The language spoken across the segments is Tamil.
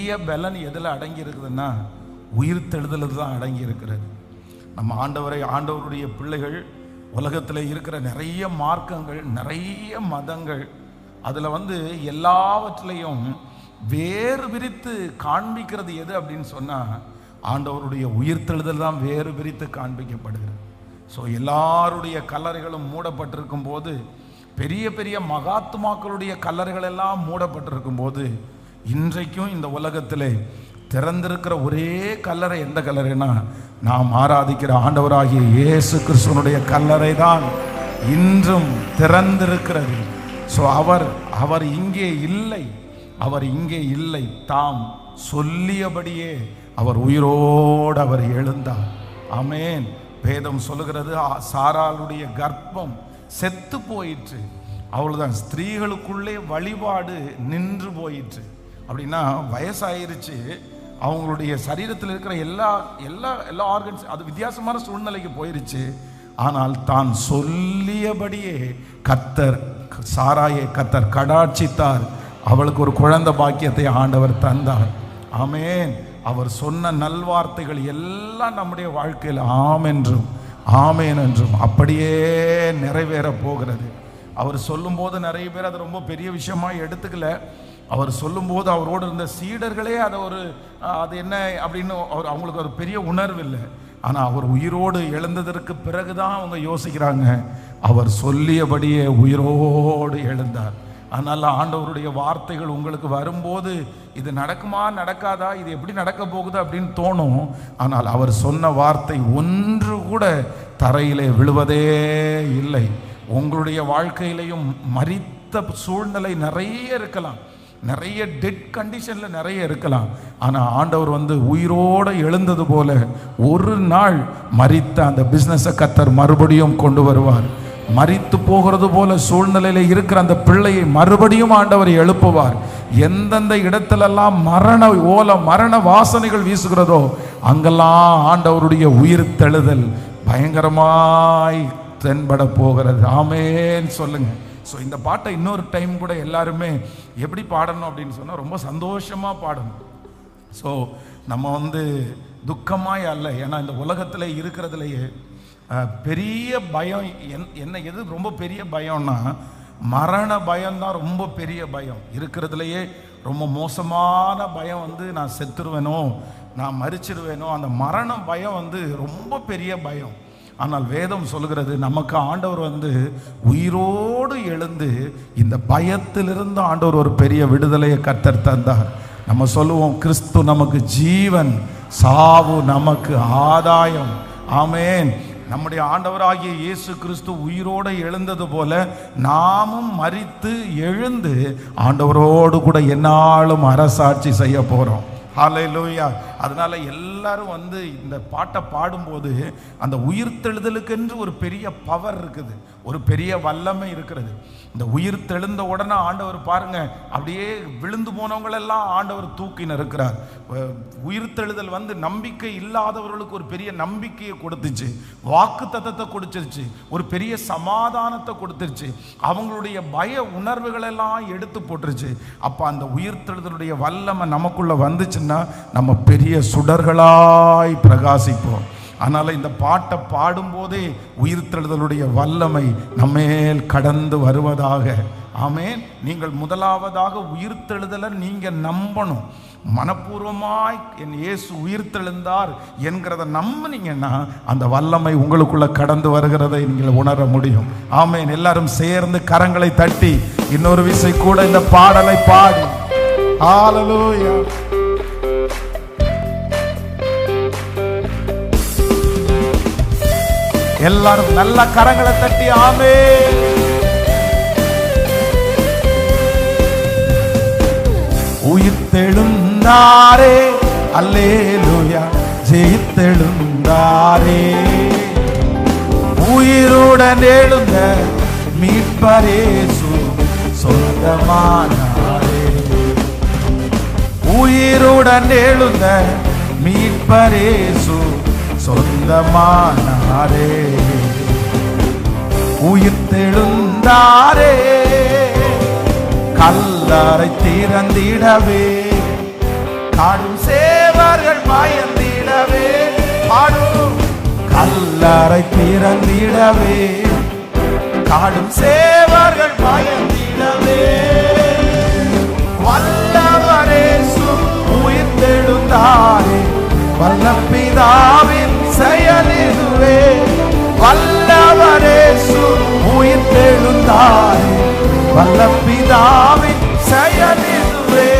பெரிய பலன் எதில் அடங்கி இருக்குதுன்னா உயிர்த்தெழுதல் தான் அடங்கி இருக்கிறது. நம்ம ஆண்டவருடைய பிள்ளைகள் உலகத்தில் இருக்கிற நிறைய மார்க்கங்கள், நிறைய மதங்கள், அதில் எல்லாவற்றிலையும் வேறு பிரித்து காண்பிக்கிறது எது அப்படின்னு சொன்னால் ஆண்டவருடைய உயிர்த்தெழுதல் தான் வேறு பிரித்து காண்பிக்கப்படுகிறது. ஸோ எல்லாருடைய கல்லறைகளும் மூடப்பட்டிருக்கும் போது, பெரிய பெரிய மகாத்மாக்களுடைய கல்லறைகள் எல்லாம் மூடப்பட்டிருக்கும் போது, இன்றைக்கும் இந்த உலகத்திலே திறந்திருக்கிற ஒரே கல்லறை எந்த கல்லறைனா நாம் ஆராதிக்கிற ஆண்டவராகிய இயேசு கிறிஸ்துவனுடைய கல்லறை தான் இன்றும் திறந்திருக்கிறது. ஸோ அவர் இங்கே இல்லை, அவர் இங்கே இல்லை. தாம் சொல்லியபடியே அவர் உயிரோடு அவர் எழுந்தார். ஆமென். வேதம் சொல்லுகிறது, சாராளுடைய கர்ப்பம் செத்து போயிற்று. அவ்வளவுதான், ஸ்திரீகளுக்குள்ளே வழிபாடு நின்று போயிற்று. அப்படின்னா வயசாயிருச்சு, அவங்களுடைய சரீரத்தில் இருக்கிற எல்லா எல்லா எல்லா ஆர்கன்ஸ் அது வித்தியாசமான சூழ்நிலைக்கு போயிருச்சு. ஆனால் தான் சொல்லியபடியே சாராயை கர்த்தர் கடாட்சித்தார். அவளுக்கு ஒரு குழந்தை பாக்கியத்தை ஆண்டவர் தந்தார். ஆமென். அவர் சொன்ன நல்வார்த்தைகள் எல்லாம் நம்முடைய வாழ்க்கையில் ஆம் என்றும் ஆமேன் என்றும் அப்படியே நிறைவேற போகிறது. அவர் சொல்லும்போது நிறைய பேர் அதை ரொம்ப பெரிய விஷயமா எடுத்துக்கல. அவர் சொல்லும்போது அவரோடு இருந்த சீடர்களே அது என்ன அப்படின்னு அவங்களுக்கு ஒரு பெரிய உணர்வு இல்லை. ஆனால் அவர் உயிரோடு எழுந்ததற்கு பிறகுதான் அவங்க யோசிக்கிறாங்க, அவர் சொல்லியபடியே உயிரோடு எழுந்தார். அதனால் ஆண்டவருடைய வார்த்தைகள் உங்களுக்கு வரும்போது இது நடக்குமா நடக்காதா, இது எப்படி நடக்க போகுது அப்படின்னு தோணும். ஆனால் அவர் சொன்ன வார்த்தை ஒன்று கூட தரையிலே விழுவதே இல்லை. உங்களுடைய வாழ்க்கையிலையும் மரித்த சூழ்நிலை நிறைய இருக்கலாம், நிறைய டெட் கண்டிஷனில் நிறைய இருக்கலாம். ஆனால் ஆண்டவர் உயிரோடு எழுந்தது போல ஒரு நாள் மரித்த அந்த பிஸ்னஸை கர்த்தர் மறுபடியும் கொண்டு வருவார். மரித்து போகிறது போல சூழ்நிலையில இருக்கிற அந்த பிள்ளையை மறுபடியும் ஆண்டவர் எழுப்புவார். எந்தெந்த இடத்திலெல்லாம் மரண வாசனைகள் வீசுகிறதோ அங்கெல்லாம் ஆண்டவருடைய உயிர்த்தெழுதல் பயங்கரமாய் தென்பட போகிறது. ஆமென் சொல்லுங்க. ஸோ இந்த பாட்டை இன்னொரு டைம் கூட எல்லாருமே எப்படி பாடணும் அப்படின்னு சொன்னால் ரொம்ப சந்தோஷமாக பாடணும். ஸோ நம்ம துக்கமாய் அல்ல. ஏன்னா இந்த உலகத்தில் இருக்கிறதுலையே பெரிய பயம் எது ரொம்ப பெரிய பயம்னா மரண பயம்தான் ரொம்ப பெரிய பயம். இருக்கிறதுலையே ரொம்ப மோசமான பயம் நான் செத்துருவேனோ, நான் மரிச்சிடுவேனோ, அந்த மரண பயம் ரொம்ப பெரிய பயம். ஆனால் வேதம் சொல்கிறது, நமக்கு ஆண்டவர் உயிரோடு எழுந்து இந்த பயத்திலிருந்து ஆண்டவர் ஒரு பெரிய விடுதலையை கர்த்தர் தந்தார். நம்ம சொல்லுவோம், கிறிஸ்து நமக்கு ஜீவன், சாவு நமக்கு ஆதாயம். ஆமென். நம்முடைய ஆண்டவராகிய இயேசு கிறிஸ்து உயிரோடு எழுந்தது போல நாமும் மரித்து எழுந்து ஆண்டவரோடு கூட எந்நாளும் அரசாட்சி செய்ய போகிறோம். ஹல்லேலூயா. அதனால எல்லாரும் இந்த பாட்டை பாடும்போது அந்த உயிர்த்தெழுதலுக்கென்று ஒரு பெரிய பவர் இருக்குது, ஒரு பெரிய வல்லமை இருக்கிறது. இந்த உயிர்த்தெழுந்த உடனே ஆண்டவர் பாருங்க, அப்படியே விழுந்து போனவங்களெல்லாம் ஆண்டவர் தூக்கின இருக்கிறார். உயிர்த்தெழுதல் நம்பிக்கை இல்லாதவர்களுக்கு ஒரு பெரிய நம்பிக்கையை கொடுத்துச்சு, வாக்கு தத்தத்தை கொடுத்துருச்சு, ஒரு பெரிய சமாதானத்தை கொடுத்துருச்சு, அவங்களுடைய பய உணர்வுகளெல்லாம் எடுத்து போட்டுருச்சு. அப்போ அந்த உயிர்த்தெழுதலுடைய வல்லமை நமக்குள்ள வந்துச்சுன்னா நம்ம பெரிய சுடர்களாய் பிரகாசிப்போம். அதனால இந்த பாட்டை பாடும்போதே உயிர்த்தெழுதலுடைய வல்லமை நம்மேல் கடந்து வருவதாக. ஆமென். நீங்கள் முதலாவதாக உயிர்த்தெழுதலை நீங்க நம்பணும். மனப்பூர்வமாய் என் இயேசு உயிர்த்தெழுந்தார் என்கிறத நம்பினீங்கன்னா அந்த வல்லமை உங்களுக்குள்ள கடந்து வருகிறதை நீங்கள் உணர முடியும். ஆமென். எல்லாரும் சேர்ந்து கரங்களை தட்டி இன்னொரு விசை கூட இந்த பாடலை பாடி ஹல்லேலூயா. எல்லாரும் நல்ல கரங்களை தட்டி ஆமென். உயிர்த்தெழுந்தாரே, அல்லேலூயா, ஜெயித்தெழுந்தாரே, உயிருடன் எழுந்த மீட்பரேசு சொந்தமானாரே, உயிருடன் எழுந்த மீட்பரேசு சொந்தமானாரே, உயிர்த்தெழுந்தாரே, கல்லறை திறந்திடவே காடும் சேவர்கள் பயந்திடவே பாடும் கல்லறை திறந்திடவே காடும் சேவர்கள் பயந்திடவே வல்லவரேசு உயிர்த்தெழுந்தாரே வல்ல பிதாவின் செயலிதுவே வல்லவரேசு உயிர்த்தெழுந்தாரே வல்ல பிதாவின் செயலிதுவே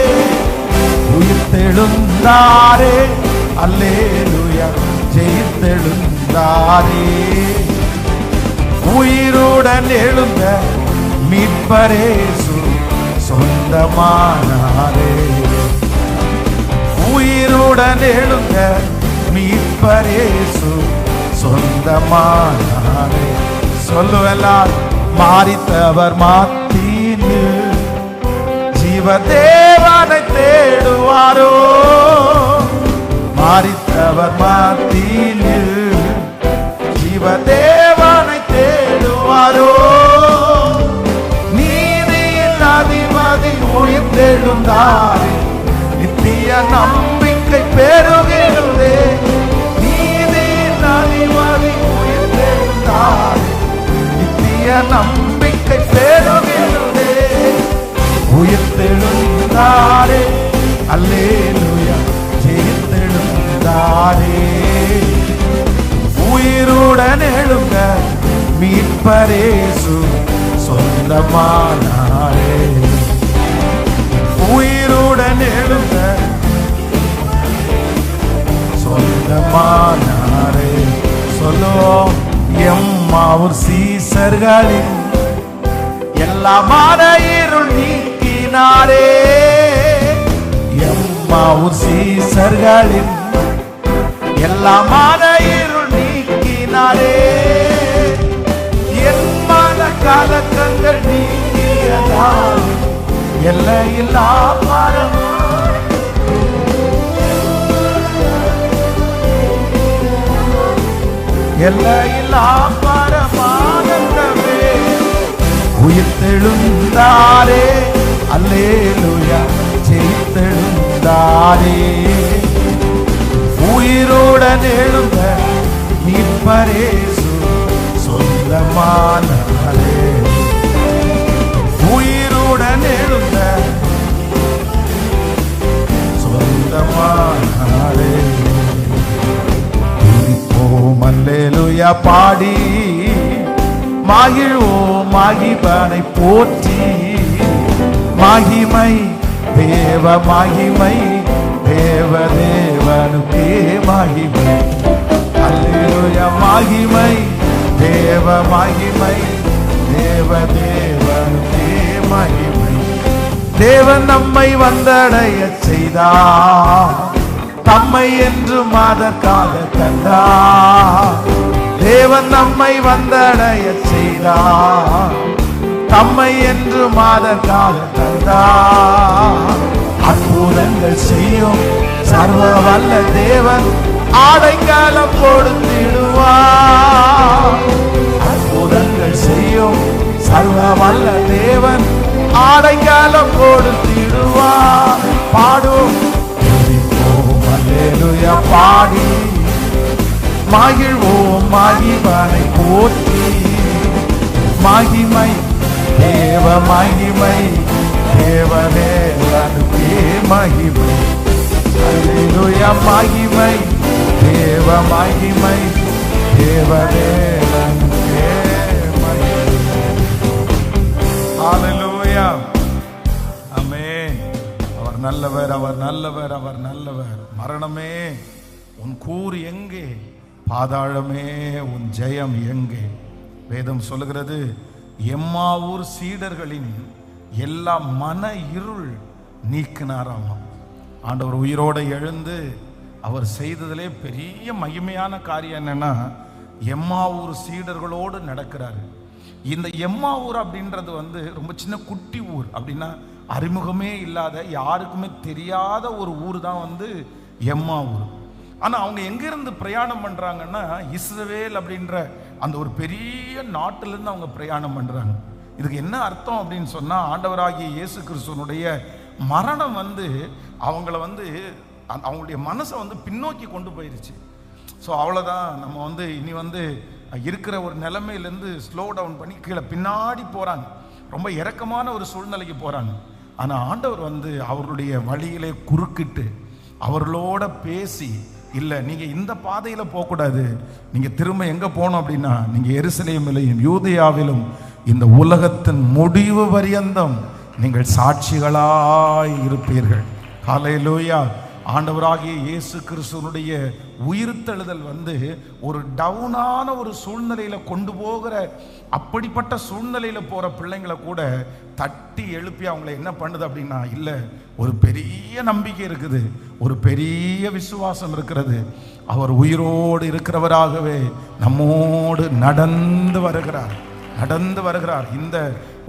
உயிர்த்தெழுந்தாரே அல்லேலூயா ஜெயித்தெழுந்தாரே உயிருடன் எழுந்த மீட்பரேசு சொந்தமானாரே உயிருடன் எழுந்த மீட்பரேசு சொந்தமானாரே சொல்லுவெல்லாம் மாறித்தவர் மாத்தீனு ஜீவதேவனை தேடுவாரோ மாறித்தவர் மாத்தீனு ஜீவதேவனை தேடுவாரோ நீதியின் அதிபதி உயிர்த்தெழுந்தாரே நித்திய நம்பிக்கை பெருகிறதே நீதியின் அதிபதி உயிர்த்தெழுந்தாரே நித்திய நம்பிக்கை பெருகிறதே உயிர்த்தெழுந்தாரே அல்லேலூயா ஜெயித்தெழுந்தாரே உயிருடன் எழுந்த மீட்பரேசு சொந்தமானாரே உயிருடன் எழுந்த சொந்தமானாரே சொல்லுவோம் எம்மாவூர் சீசர்களின் எல்லா மன இருள் நீக்கினாரே எம்மாவூர் சீசர்களின் எல்லா மன இருள் நீக்கினாரே என் மன கலக்கங்கள் நீக்கியதால் எல்லையில்லா பரமா எல்லையில்லா பரமானந்தமே உயிர்த்தெழுந்தாரே அல்லேலூயா ஜெயித்தெழுந்தாரே உயிருடன் எழுந்த மீட்பரேசு சொந்தமானாரே உயிருடன் எழுந்த சொந்தமானாரே துதிப்போம் அல்லேலூயா பாடி மகிழ்வோம் மகிபனை போற்றி மகிமை தேவ மகிமை தேவ தேவனுக்கே மகிமை அல்லேலூயா மகிமை தேவ மகிமை தேவ தேவனுக்கே மகிமை தேவன் நம்மை வந்தடைய செய்தார் தம்மை என்று அதற்காக தந்தார் தேவன் நம்மை வந்தடைய செய்தார் தம்மை என்று அதற்காக தந்தார் அற்புதங்கள் செய்யும் சர்வ வல்ல தேவன் ஆடைக்காலம் கொடுத்திடுவார் அற்புதங்கள் செய்யும் சர்வ வல்ல தேவன் ஆடைக்காலம் கொடுத்திடுவார் பாடும் அல்லேலூயா பாடி மகிழ்வோம் மகிபனை போற்றி மகிமை தேவ மகிமை தேவனே மகிமை அல்லேலூயா மகிமை தேவ மகிமை தேவனே ஹல்லேலூயா ஆமென் அவர் நல்லவர் அவர் நல்லவர் அவர் நல்லவர் மரணமே உன் கூர் எங்கே பாதாளமே உன் ஜெயம் எங்கே வேதம் சொல்லுகிறது எம்மாவூர் சீடர்களின் எல்லா மன இருள் நீக்கினாராம் ஆண்டவர் உயிரோடு எழுந்து அவர் செய்ததிலே பெரிய மகிமையான காரியம் என்னன்னா எம்மாவூர் சீடர்களோடு நடக்கிறாரு இந்த எம்மாவூர் அப்படின்றது ரொம்ப சின்ன குட்டி ஊர் அப்படின்னா அறிமுகமே இல்லாத யாருக்குமே தெரியாத ஒரு ஊர் தான் எம்மாவூர் ஆனால் அவங்க எங்கேருந்து பிரயாணம் பண்ணுறாங்கன்னா இஸ்ரவேல் அப்படின்ற அந்த ஒரு பெரிய நாட்டிலேருந்து அவங்க பிரயாணம் பண்ணுறாங்க. இதுக்கு என்ன அர்த்தம் அப்படின்னு சொன்னால் ஆண்டவராகிய இயேசு கிறிஸ்துவனுடைய மரணம் அவங்கள அவங்களுடைய மனசை வந்து பின்னோக்கி கொண்டு போயிருச்சு. ஸோ அவ்வளோதான், நம்ம இனி இருக்கிற ஒரு நிலைமையிலேருந்து ஸ்லோ டவுன் பண்ணி கீழே பின்னாடி போகிறாங்க. ரொம்ப இறக்கமான ஒரு சூழ்நிலைக்கு போகிறாங்க. ஆனால் ஆண்டவர் அவர்களுடைய வழியிலே குறுக்கிட்டு அவர்களோட பேசி, இல்லை நீங்கள் இந்த பாதையில் போகக்கூடாது, நீங்கள் திரும்ப எங்கே போகணும் அப்படின்னா, நீங்கள் எருசலேமிலும் யூதேயாவிலும் இந்த உலகத்தின் முடிவு பரியந்தம் நீங்கள் சாட்சிகளாய் இருப்பீர்கள். ஹல்லேலூயா. ஆண்டவராகிய இயேசு கிறிஸ்துவனுடைய உயிர்த்தெழுதல் ஒரு டவுனான ஒரு சூழ்நிலையில கொண்டு போகிற, அப்படிப்பட்ட சூழ்நிலையில போற பிள்ளைங்களை கூட தட்டி எழுப்பி அவங்களை என்ன பண்ணுது அப்படின்னா, இல்லை ஒரு பெரிய நம்பிக்கை இருக்குது, ஒரு பெரிய விசுவாசம் இருக்கிறது, அவர் உயிரோடு இருக்கிறவராகவே நம்மோடு நடந்து வருகிறார்.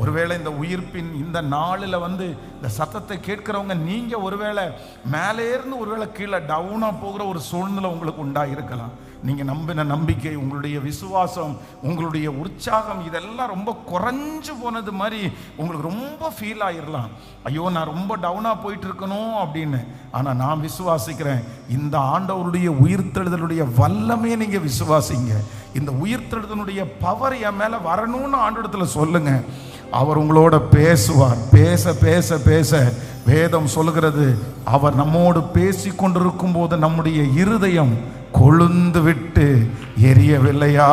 ஒருவேளை இந்த உயிர்ப்பின் இந்த நாளில் இந்த சத்தத்தை கேட்கிறவங்க, நீங்க ஒருவேளை மேலே இருந்து ஒருவேளை கீழே டவுனா போகிற ஒரு சூழ்நிலை உங்களுக்கு உண்டாயிருக்கலாம். நீங்க நம்பின நம்பிக்கை, உங்களுடைய விசுவாசம், உங்களுடைய உற்சாகம் இதெல்லாம் ரொம்ப குறைஞ்சு போனது மாதிரி உங்களுக்கு ரொம்ப ஃபீல் ஆயிடலாம். ஐயோ, நான் ரொம்ப டவுனா போயிட்டு இருக்கணும் அப்படின்னு. ஆனா நான் விசுவாசிக்கிறேன், இந்த ஆண்டவருடைய உயிர்த்தெழுதலுடைய வல்லமே நீங்க விசுவாசிங்க. இந்த உயிர்த்தெழுதலுடைய பவர் என் மேல வரணும்னு ஆண்டவரிடத்துல சொல்லுங்க. அவர் உங்களோட பேசுவார். பேச பேச பேச வேதம் சொல்லுகிறது, அவர் நம்மோடு பேசி கொண்டிருக்கும் போது நம்முடைய இருதயம் கொழுந்து விட்டு எரியவில்லையா?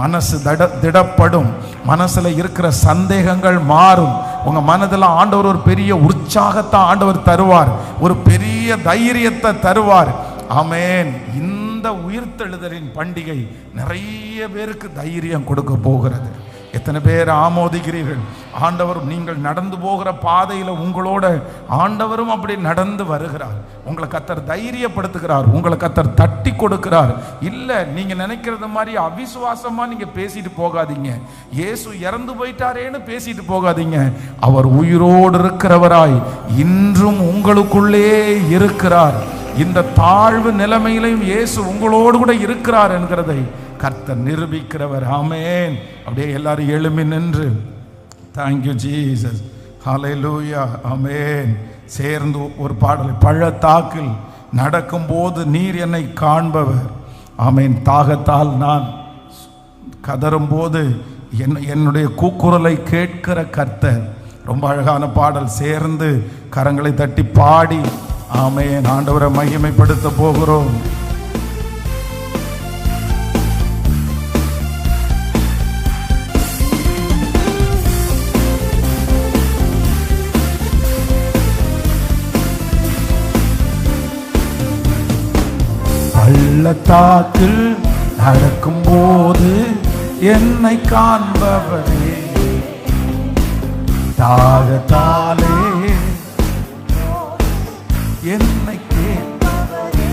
மனசு திடப்படும், மனசுல இருக்கிற சந்தேகங்கள் மாறும். உங்க மனதில் ஆண்டவர் ஒரு பெரிய உற்சாகத்தை ஆண்டவர் தருவார், ஒரு பெரிய தைரியத்தை தருவார். ஆமென். இந்த உயிர்த்தெழுதலின் பண்டிகை நிறைய பேருக்கு தைரியம் கொடுக்க போகிறது. எத்தனை பேர் ஆமோதிக்கிறீர்கள்? ஆண்டவர் நீங்கள் நடந்து போகிற பாதையில் உங்களோட ஆண்டவரும் அப்படி நடந்து வருகிறார். உங்களை கர்த்தர் தைரியப்படுத்துகிறார், உங்களை கர்த்தர் தட்டி கொடுக்கிறார். இல்லை, நீங்க நினைக்கிறது மாதிரி அவிசுவாசமா நீங்க பேசிட்டு போகாதீங்க. இயேசு இறந்து போயிட்டாரேன்னு பேசிட்டு போகாதீங்க. அவர் உயிரோடு இருக்கிறவராய் இன்றும் உங்களுக்குள்ளே இருக்கிறார். இந்த தாழ்வு நிலைமையிலையும் இயேசு உங்களோடு கூட இருக்கிறார் என்கிறதை கர்த்தர் நிரூபிக்கிறவர். ஆமென். அப்படியே எல்லாரும் எழும்பி நின்று தேங்க்யூ ஜீசஸ், ஹல்லேலூயா, ஆமென். சேர்ந்து ஒரு பாடலை, பள்ளத்தாக்கில் நடக்கும்போது நீர் என்னை காண்பவர், ஆமென். தாகத்தால் நான் கதறும் போது என்னுடைய கூக்குரலை கேட்கிற கர்த்தர். ரொம்ப அழகான பாடல். சேர்ந்து கரங்களை தட்டி பாடி ஆமென் ஆண்டவரை மகிமைப்படுத்த போகிறோம். பள்ளத்தாக்கில் நடக்கும்போது என்னை காண்பவரே, தாகத்தாலே என்னை கேட்பவரே.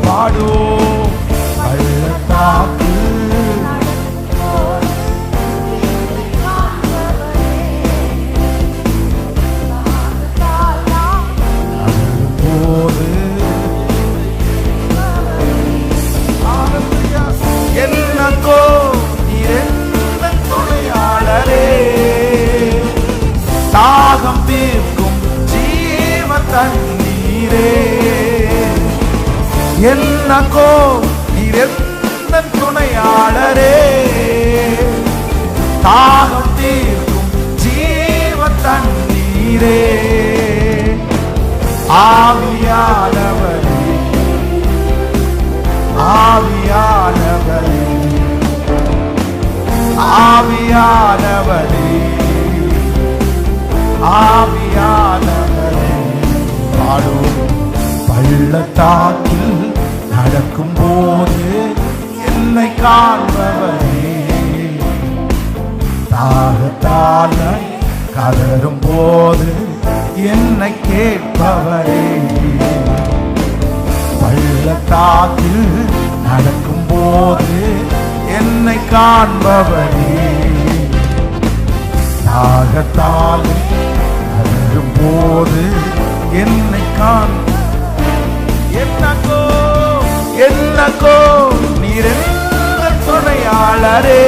பாடுவோம். பள்ளத்தாக்கில் நடக்கும்போது என்னக்கோ என்ன துணையாளரே, தாகம் தீர்க்கும் ஜீவ தண்ணீரே. என்னக்கோ என்ன துணையாளரே, தாகம் தீர்க்கும் ஜீவ தண்ணீரே. ஆவியானவரே, ஆவியானவரே, ஆவியானவரே, ஆவியானவரே. பாடும். பள்ளத்தாக்கில் நடக்கும்போது என்னை காண்பவரே, தாகத்தால் கதறும் போது என்னை கேட்பவரே. பள்ளத்தாக்கில் நடக்கும்போது என்னை காண்பவரே, தாகத்தால் கதறும் போது என்னை என்னக்கோ என்னக்கோ நீர் என்ன துணையாளரே,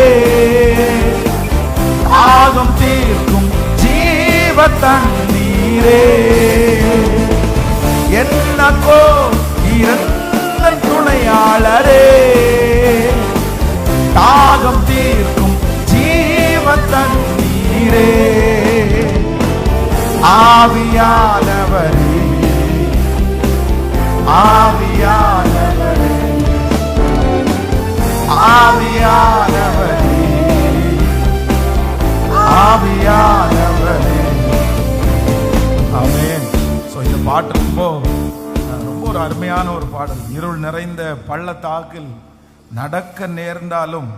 தாகம் தீர்க்கும் ஜீவ தண்ணீரே. என்னக்கோ இருந்த துணையாளரே, தாகம் தீர்க்கும் ஜீவ தண்ணீரே, ஆவியானவரே, ஆவியானவரே, ஆவியானவரே, ஆவியானவரே. ஆமென். ஸோ இந்த பாட்டு ரொம்ப ஒரு அருமையான ஒரு பாடல். இருள் நிறைந்த பள்ளத்தாக்கில் நடக்க நேர்ந்தாலும்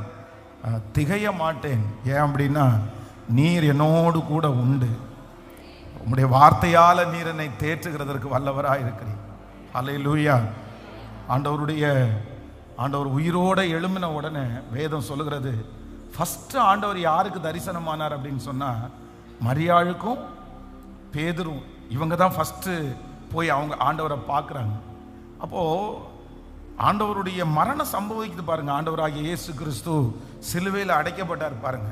திகைய மாட்டேன். ஏன் அப்படின்னா, நீர் என்னோடு கூட உண்டு. உம்முடைய வார்த்தையால் நீர் என்னை தேற்றுகிறதற்கு வல்லவராக இருக்கிறீர். ஹல்லேலூயா. ஆண்டவர் உயிரோட எழும்பின உடனே வேதம் சொல்லுகிறது, ஃபர்ஸ்ட் ஆண்டவர் யாருக்கு தரிசனமானார் அப்படின்னு சொன்னா, மரியாளுக்கும் பேதுரும். இவங்க தான் ஃபர்ஸ்ட் போய் அவங்க ஆண்டவரை பார்க்குறாங்க. அப்போ ஆண்டவருடைய மரணம் சம்பவிக்குது பாருங்க. ஆண்டவராகிய இயேசு கிறிஸ்து சிலுவையில் அடைக்கப்பட்டார் பாருங்க.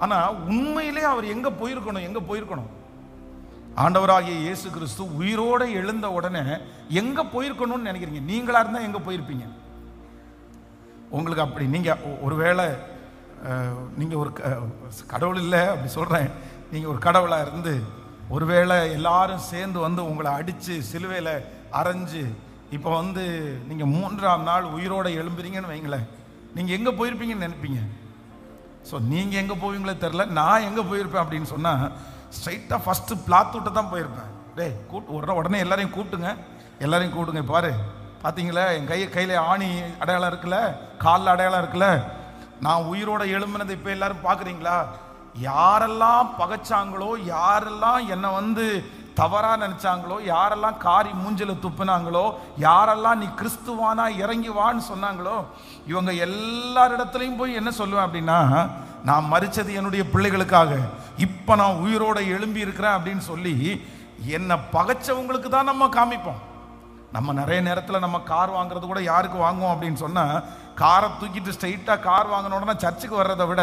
ஆனா உண்மையிலே அவர் எங்க போயிருக்கணும்? ஆண்டவராகிய இயேசு கிறிஸ்து உயிரோட எழுந்த உடனே எங்க போயிருக்கணும்னு நினைக்கிறீங்க? நீங்களா இருந்தா எங்க போயிருப்பீங்க? உங்களுக்கு அப்படி நீங்க ஒருவேளை நீங்க ஒரு கடவுள் இல்லை அப்படி சொல்றேன், நீங்க ஒரு கடவுளா இருந்து ஒருவேளை எல்லாரும் சேர்ந்து வந்து உங்களை அடிச்சு சிலுவையில் அரைஞ்சு இப்போ வந்து நீங்க 3ஆம் நாள் உயிரோட எழும்புறீங்கன்னு வைங்களேன், நீங்க எங்க போயிருப்பீங்கன்னு நினைப்பீங்க? ஸோ நீங்க எங்க போவீங்களே தெரில. நான் எங்க போயிருப்பேன் அப்படின்னு சொன்னா, ஸ்ட்ரைட்டாக ஃபர்ஸ்ட் பிளாத்தூட்டை தான் போயிருப்பேன். டே உடனே எல்லாரையும் கூப்பிட்டுங்க. பாரு, பார்த்தீங்களா என் கையில் ஆணி அடையாளம் இருக்குல்ல, காலில் அடையாளம் இருக்குல்ல, நான் உயிரோட எழும்பினதை இப்போ எல்லாரும் பார்க்குறீங்களா? யாரெல்லாம் பகைச்சாங்களோ, யாரெல்லாம் என்னை வந்து தவறாக நினச்சாங்களோ, யாரெல்லாம் காரி மூஞ்சில் துப்புனாங்களோ, யாரெல்லாம் நீ கிறிஸ்துவானா இறங்கி வான்னு சொன்னாங்களோ, இவங்க எல்லாரிடத்துலையும் போய் என்ன சொல்லுவேன் அப்படின்னா, நான் மரிச்சது என்னுடைய பிள்ளைகளுக்காக, இப்போ நான் உயிரோட எழும்பி இருக்கிறேன் அப்படின்னு சொல்லி என்னை பகைச்சவங்களுக்கு தான் நம்ம காமிப்போம். நம்ம நிறைய நேரத்தில் நம்ம கார் வாங்குறது கூட யாருக்கு வாங்குவோம் அப்படின்னு சொன்னால், காரை தூக்கிட்டு ஸ்ட்ரைட்டாக கார் வாங்கின உடனே சர்ச்சுக்கு வர்றதை விட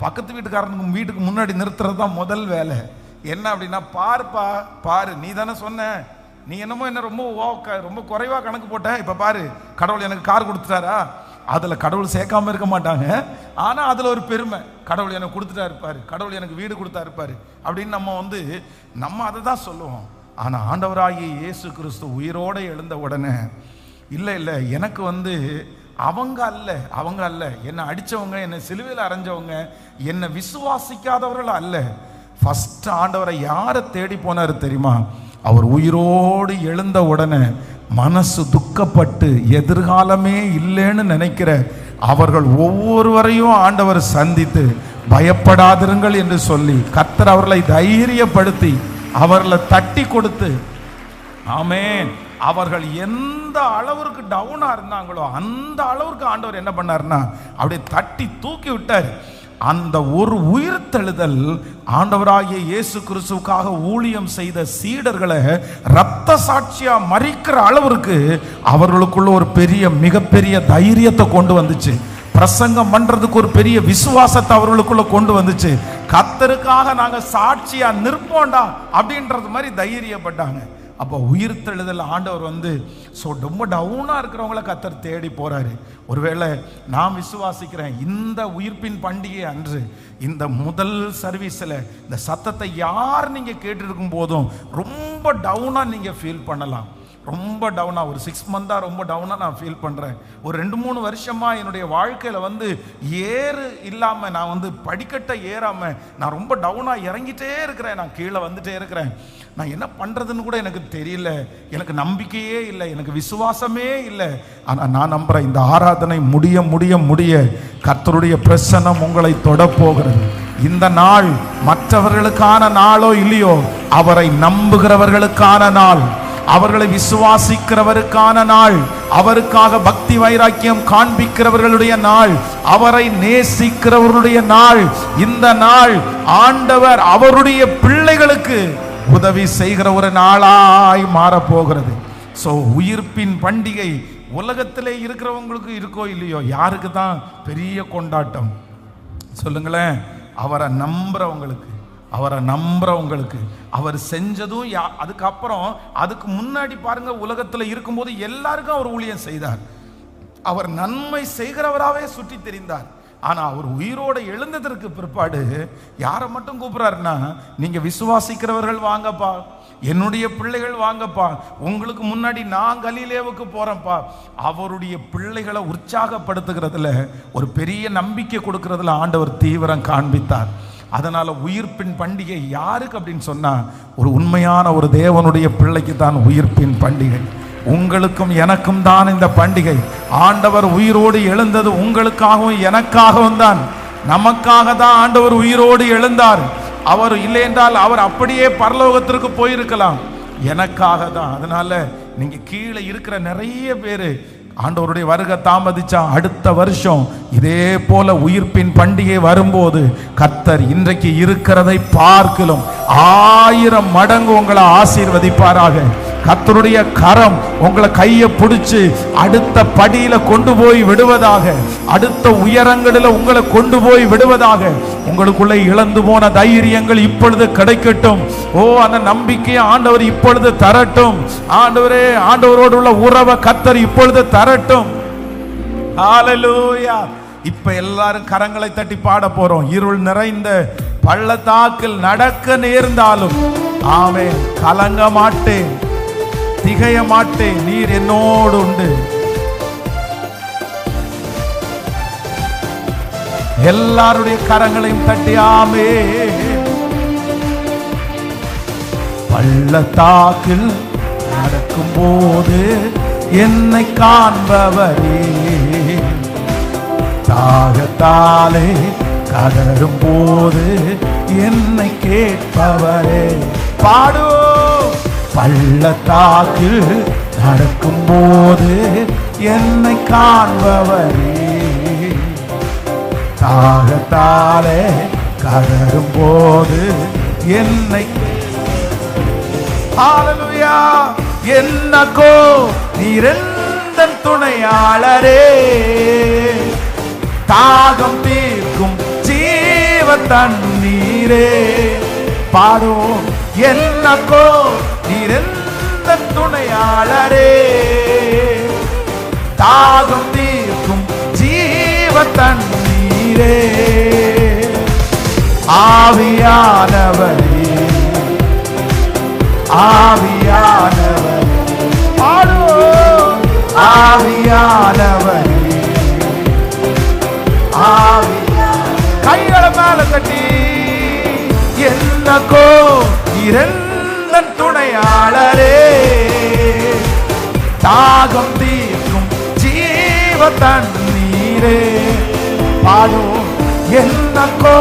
பக்கத்து வீட்டுக்காரனுக்கு வீட்டுக்கு முன்னாடி நிறுத்துறது தான் முதல் வேலை. என்ன அப்படின்னா, பாரு நீ தானே சொன்ன, நீ என்னமோ என்ன ரொம்ப குறைவாக கணக்கு போட்ட, இப்போ பாரு கடவுள் எனக்கு கார் கொடுத்துட்டாரா. அதில் கடவுள் சேர்க்காம இருக்க மாட்டாங்க, ஆனால் அதில் ஒரு பெருமை, கடவுள் எனக்கு கொடுத்துட்டா இருப்பார், கடவுள் எனக்கு வீடு கொடுத்தா இருப்பார் அப்படின்னு நம்ம அதை தான் சொல்லுவோம். ஆனால் ஆண்டவராகிய இயேசு கிறிஸ்து உயிரோடு எழுந்த உடனே, இல்லை எனக்கு வந்து அவங்க அல்ல என்னை அடித்தவங்க, என்னை சிலுவையில் அரைஞ்சவங்க, என்னை விசுவாசிக்காதவர்கள் அல்ல. ஃபர்ஸ்ட் ஆண்டவரை யாரை தேடி போனார் தெரியுமா? அவர் உயிரோடு எழுந்த உடனே மனசு துக்கப்பட்டு எதிர்காலமே இல்லைன்னு நினைக்கிற அவர்கள் ஒவ்வொருவரையும் ஆண்டவர் சந்தித்து, பயப்படாதிருங்கள் என்று சொல்லி கர்த்தர் அவர்களை தைரியப்படுத்தி அவர்களை தட்டி கொடுத்து, ஆமென், அவர்கள் எந்த அளவுக்கு டவுனா இருந்தாங்களோ அந்த அளவுக்கு ஆண்டவர் என்ன பண்ணார்னா அப்படியே தட்டி தூக்கி விட்டார். அந்த ஒரு உயிர்த்தெழுதல் ஆண்டவராகிய இயேசு கிறிஸ்துவுக்காக ஊழியம் செய்த சீடர்களை இரத்த சாட்சியா மறிக்கிற அளவிற்கு அவர்களுக்குள்ள ஒரு மிகப்பெரிய தைரியத்தை கொண்டு வந்துச்சு. பிரசங்கம் பண்றதுக்கு ஒரு பெரிய விசுவாசத்தை அவர்களுக்குள்ள கொண்டு வந்துச்சு. கர்த்தருக்காக நாங்க சாட்சியா நிற்போண்டா அப்படின்றது மாதிரி தைரியப்பட்டாங்க. அப்போ உயிர்த்தெழுதல் ஆண்டவர் வந்து ரொம்ப டவுனா இருக்கிறவங்கள கர்த்தர் தேடி போறாரு. ஒருவேளை நான் விசுவாசிக்கிறேன், இந்த உயிர்ப்பின் பண்டிகை அன்று இந்த முதல் சர்வீஸில் இந்த சத்தத்தை யார் நீங்க கேட்டிருக்கும் போதும் ரொம்ப டவுனா நீங்க ஃபீல் பண்ணலாம். ரொம்ப டவுனா, ஒரு 6 மந்த்தா ரொம்ப டவுனா நான் ஃபீல் பண்றேன். ஒரு 2-3 வருஷமா என்னுடைய வாழ்க்கையில வந்து ஏறு இல்லாம, நான் வந்து படிக்கட்டை ஏறாம நான் ரொம்ப டவுனா இறங்கிட்டே இருக்கிறேன், நான் கீழே வந்துட்டே இருக்கிறேன். நான் என்ன பண்றதுன்னு கூட எனக்கு தெரியல, எனக்கு நம்பிக்கையே இல்லை, எனக்கு விசுவாசமே இல்லை. ஆனா நான் நம்புறேன், இந்த ஆராதனை முடிய முடிய முடிய கர்த்தருடைய பிரசன்னம் உங்களை தொட போகிறது. இந்த நாள் மற்றவர்களுக்கான நாளோ இல்லையோ, அவரை நம்புகிறவர்களுக்கான நாள், அவர்களை விசுவாசிக்கிறவருக்கான நாள், அவருக்காக பக்தி வைராக்கியம் காண்பிக்கிறவர்களுடைய நாள், அவரை நேசிக்கிறவர்களுடைய நாள். இந்த நாள் ஆண்டவர் அவருடைய பிள்ளைகளுக்கு உதவி செய்கிற ஒரு நாளாய் மாறப்போகிறது. ஸோ உயிர்ப்பின் பண்டிகை உலகத்திலே இருக்கிறவங்களுக்கு இருக்கோ இல்லையோ, யாருக்கு தான் பெரிய கொண்டாட்டம் சொல்லுங்களேன்? அவரை நம்புறவங்களுக்கு, அவரை நம்புறவங்களுக்கு அவர் செஞ்சதும் அதுக்கப்புறம் அதுக்கு முன்னாடி பாருங்க, உலகத்தில் இருக்கும்போது எல்லாருக்கும் அவர் ஊழியம் செய்தார். அவர் நன்மை செய்கிறவராகவே சுற்றி தெரிந்தார். ஆனா அவர் உயிரோடு எழுந்ததற்கு பிற்பாடு யாரை மட்டும் கூப்பிடுறாருன்னா, நீங்க விசுவாசிக்கிறவர்கள் வாங்கப்பா, என்னுடைய பிள்ளைகள் வாங்கப்பா, உங்களுக்கு முன்னாடி நான் கலிலேவுக்கு போறேன்ப்பா. அவருடைய பிள்ளைகளை உற்சாகப்படுத்துகிறதுல, ஒரு பெரிய நம்பிக்கை கொடுக்கறதுல ஆண்டவர் தீவிரம் காண்பித்தார். அதனால உயிர்ப்பின் பண்டிகை யாருக்கு அப்படின்னு சொன்னா, ஒரு உண்மையான ஒரு தேவனுடைய பிள்ளைக்கு தான் உயிர்ப்பின் பண்டிகை. உங்களுக்கும் எனக்கும் தான் இந்த பண்டிகை. ஆண்டவர் உயிரோடு எழுந்தது உங்களுக்காகவும் எனக்காகவும் தான். நமக்காக தான் ஆண்டவர் உயிரோடு எழுந்தார். அவர் இல்லை என்றால் அவர் அப்படியே பரலோகத்திற்கு போயிருக்கலாம். எனக்காக தான். அதனால நீங்க கீழே இருக்கிற நிறைய பேரு ஆண்டவருடைய வருகை தாமதிச்சா அடுத்த வருஷம் இதே போல உயிர்ப்பின் பண்டிகை வரும்போது கர்த்தர் இன்றைக்கு இருக்கிறதை பார்க்கலாம் 1000 மடங்கு உங்களை ஆசீர்வதிப்பாராக. கர்த்தருடைய கரம் உங்களை கையை பிடிச்சு அடுத்த படியில கொண்டு போய் விடுவதாக, அடுத்த உயரங்களில் உங்களை கொண்டு போய் விடுவதாக. உங்களுக்குள்ள இழந்து போன தைரியங்கள் இப்பொழுது கிடைக்கட்டும். அந்த நம்பிக்கையை ஆண்டவர் இப்பொழுது தரட்டும். ஆண்டவரே, ஆண்டவரோடு உள்ள உறவை கர்த்தர் இப்பொழுது தரட்டும். ஹல்லேலூயா. இப்ப எல்லாரும் கரங்களை தட்டி பாட போறோம். இருள் நிறைந்த பள்ளத்தாக்கில் நடக்க நேர்ந்தாலும் ஆமென், கலங்க மாட்டேன், திகைய மாட்டேன், நீர் என்னோடு உண்டு. எல்லாருடைய கரங்களையும் தட்டி ஆமென். பள்ளத்தாக்கில் நடக்கும் போது என்னை காண்பவரே, தாகத்தாலே கதரும் போது என்னை கேட்பவரே. பாடு. பள்ளத்தாக்கில் நடக்கும் போது என்னை காண்பவரே, தாகத்தாலே கதரும் போது என்னை. ஹல்லேலூயா. என்னக்கோ நீரெந்தன் துணையாளரே, தாகம் தீர்க்கும் ஜீவ தண்ணீரே. பாடும். என்னக்கோ நீரெந்தன் துணையாளரே, தாகம் தீர்க்கும் ஜீவ தண்ணீரே. ஆவியானவரே, ஆவியானவரே. பாடும். ஆவியானவரே, கைகளை மேல கட்டி. என்னக்கோ இரந்தன் துணையாளரே, தாகம் தீர்க்கும் ஜீவ தண்ணீரே. பாடும். என்னக்கோ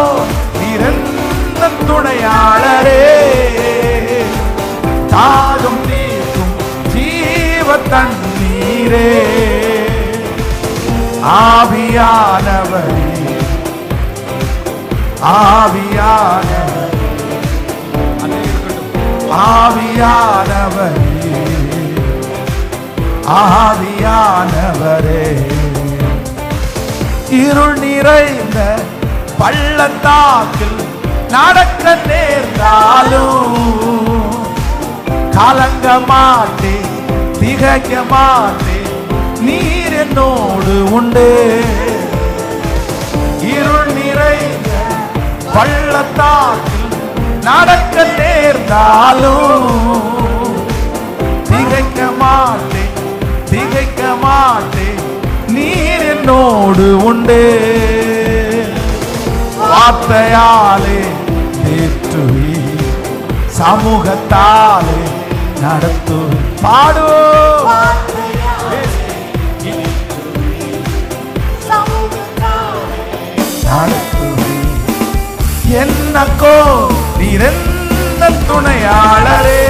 இரந்தன் துணையாளரே, தாகம் தீர்க்கும் ஜீவ தண்ணீரே. ஆவியானவரே, ஆவியானவரே, ஆவியானவரே, ஆவியானவரே. இருள் நிறைந்த பள்ளத்தாக்கில் நடக்க நேர்ந்தாலும் கலங்க மாட்டேன், திகைக்க மாட்டேன், நீர் என்னோடு உண்டு. இருள் நிறைந்த பள்ளத்தாக்கில் நடக்க நேர்ந்தாலும் திகைக்க மாட்டேன், திகைக்க மாட்டேன், நீர் என்னோடு உண்டு. வார்த்தையாலே தேற்றுவி, சமூகத்தாலே நடத்து. பாடு. என்னக்கோ நீரெந்தன் துணையாளரே,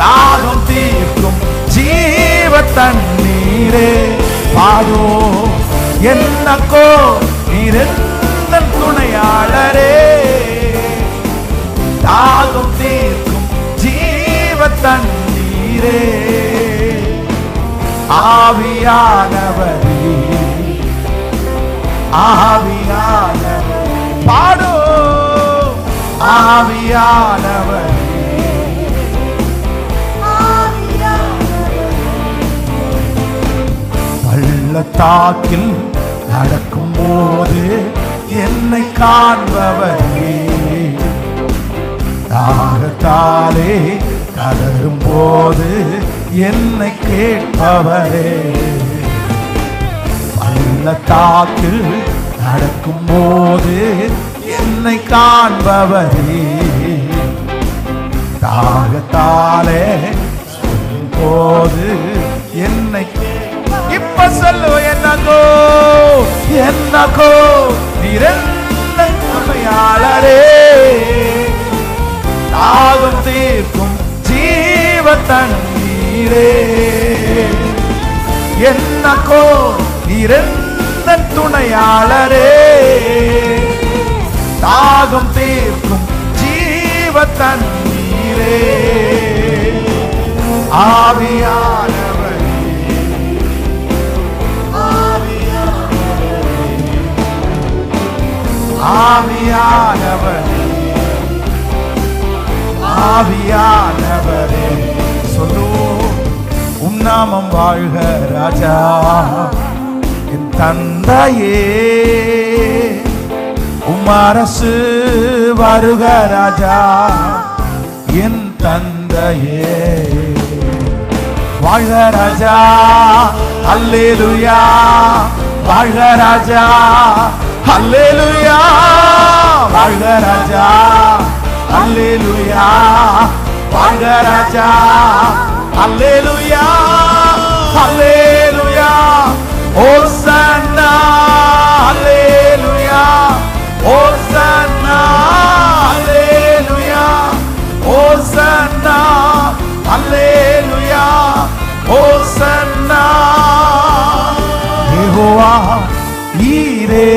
தாகம் தீர்க்கும் ஜீவ தண்ணீரே. பாடு. என்னக்கோ நீரெந்தன் துணையாளரே, தாகம் தீர்க்கும் ஜீவ தண்ணீரே. ஆவியானவரே, ஆவியானவரே. பாடு. ஆவியானவரே பள்ளத்தாக்கில் நடக்கும் போது என்னை காண்பவரே, தாகத்தாலே கதறும் போது என்னை கேட்பவரே, பள்ளத்தாக்கில் நடக்கும் போது என்னை காண்பவரே, தாகத்தாலே சொல்லும் போது என்னை இப்ப சொல்லு என்னகோ என்னகோ நிரந்தரமையாளரே, தாகம் தீர்க்கும் ஜீவ தண்ணீரே, என்னகோ நிரந்தர துணையாளரே, தாகம் தீர்க்கும் ஜீவ தண்ணீரே, ஆவியானவரே ஆவியானவரே ஆவியானவரே சொல்லு உம் நாமம் வாழ்க ராஜா என் தந்தையே, உம் அரசு வருக ராஜா என் தந்தையே, வாழ்க ராஜா அல்லேலூயா, வாழ்க ராஜா அல்லேலூயா, வாழ்க ராஜா அல்லேலூயா, வாழ்க ராஜா அல்லேலூயா, அல்லேலூயா, ஹோசன்னா அல்லேலூயா, ஹோசன்னா அல்லேலூயா, ஹோசன்னா அல்லேலூயா, ஹோசன்னா. யெகோவா ஈரே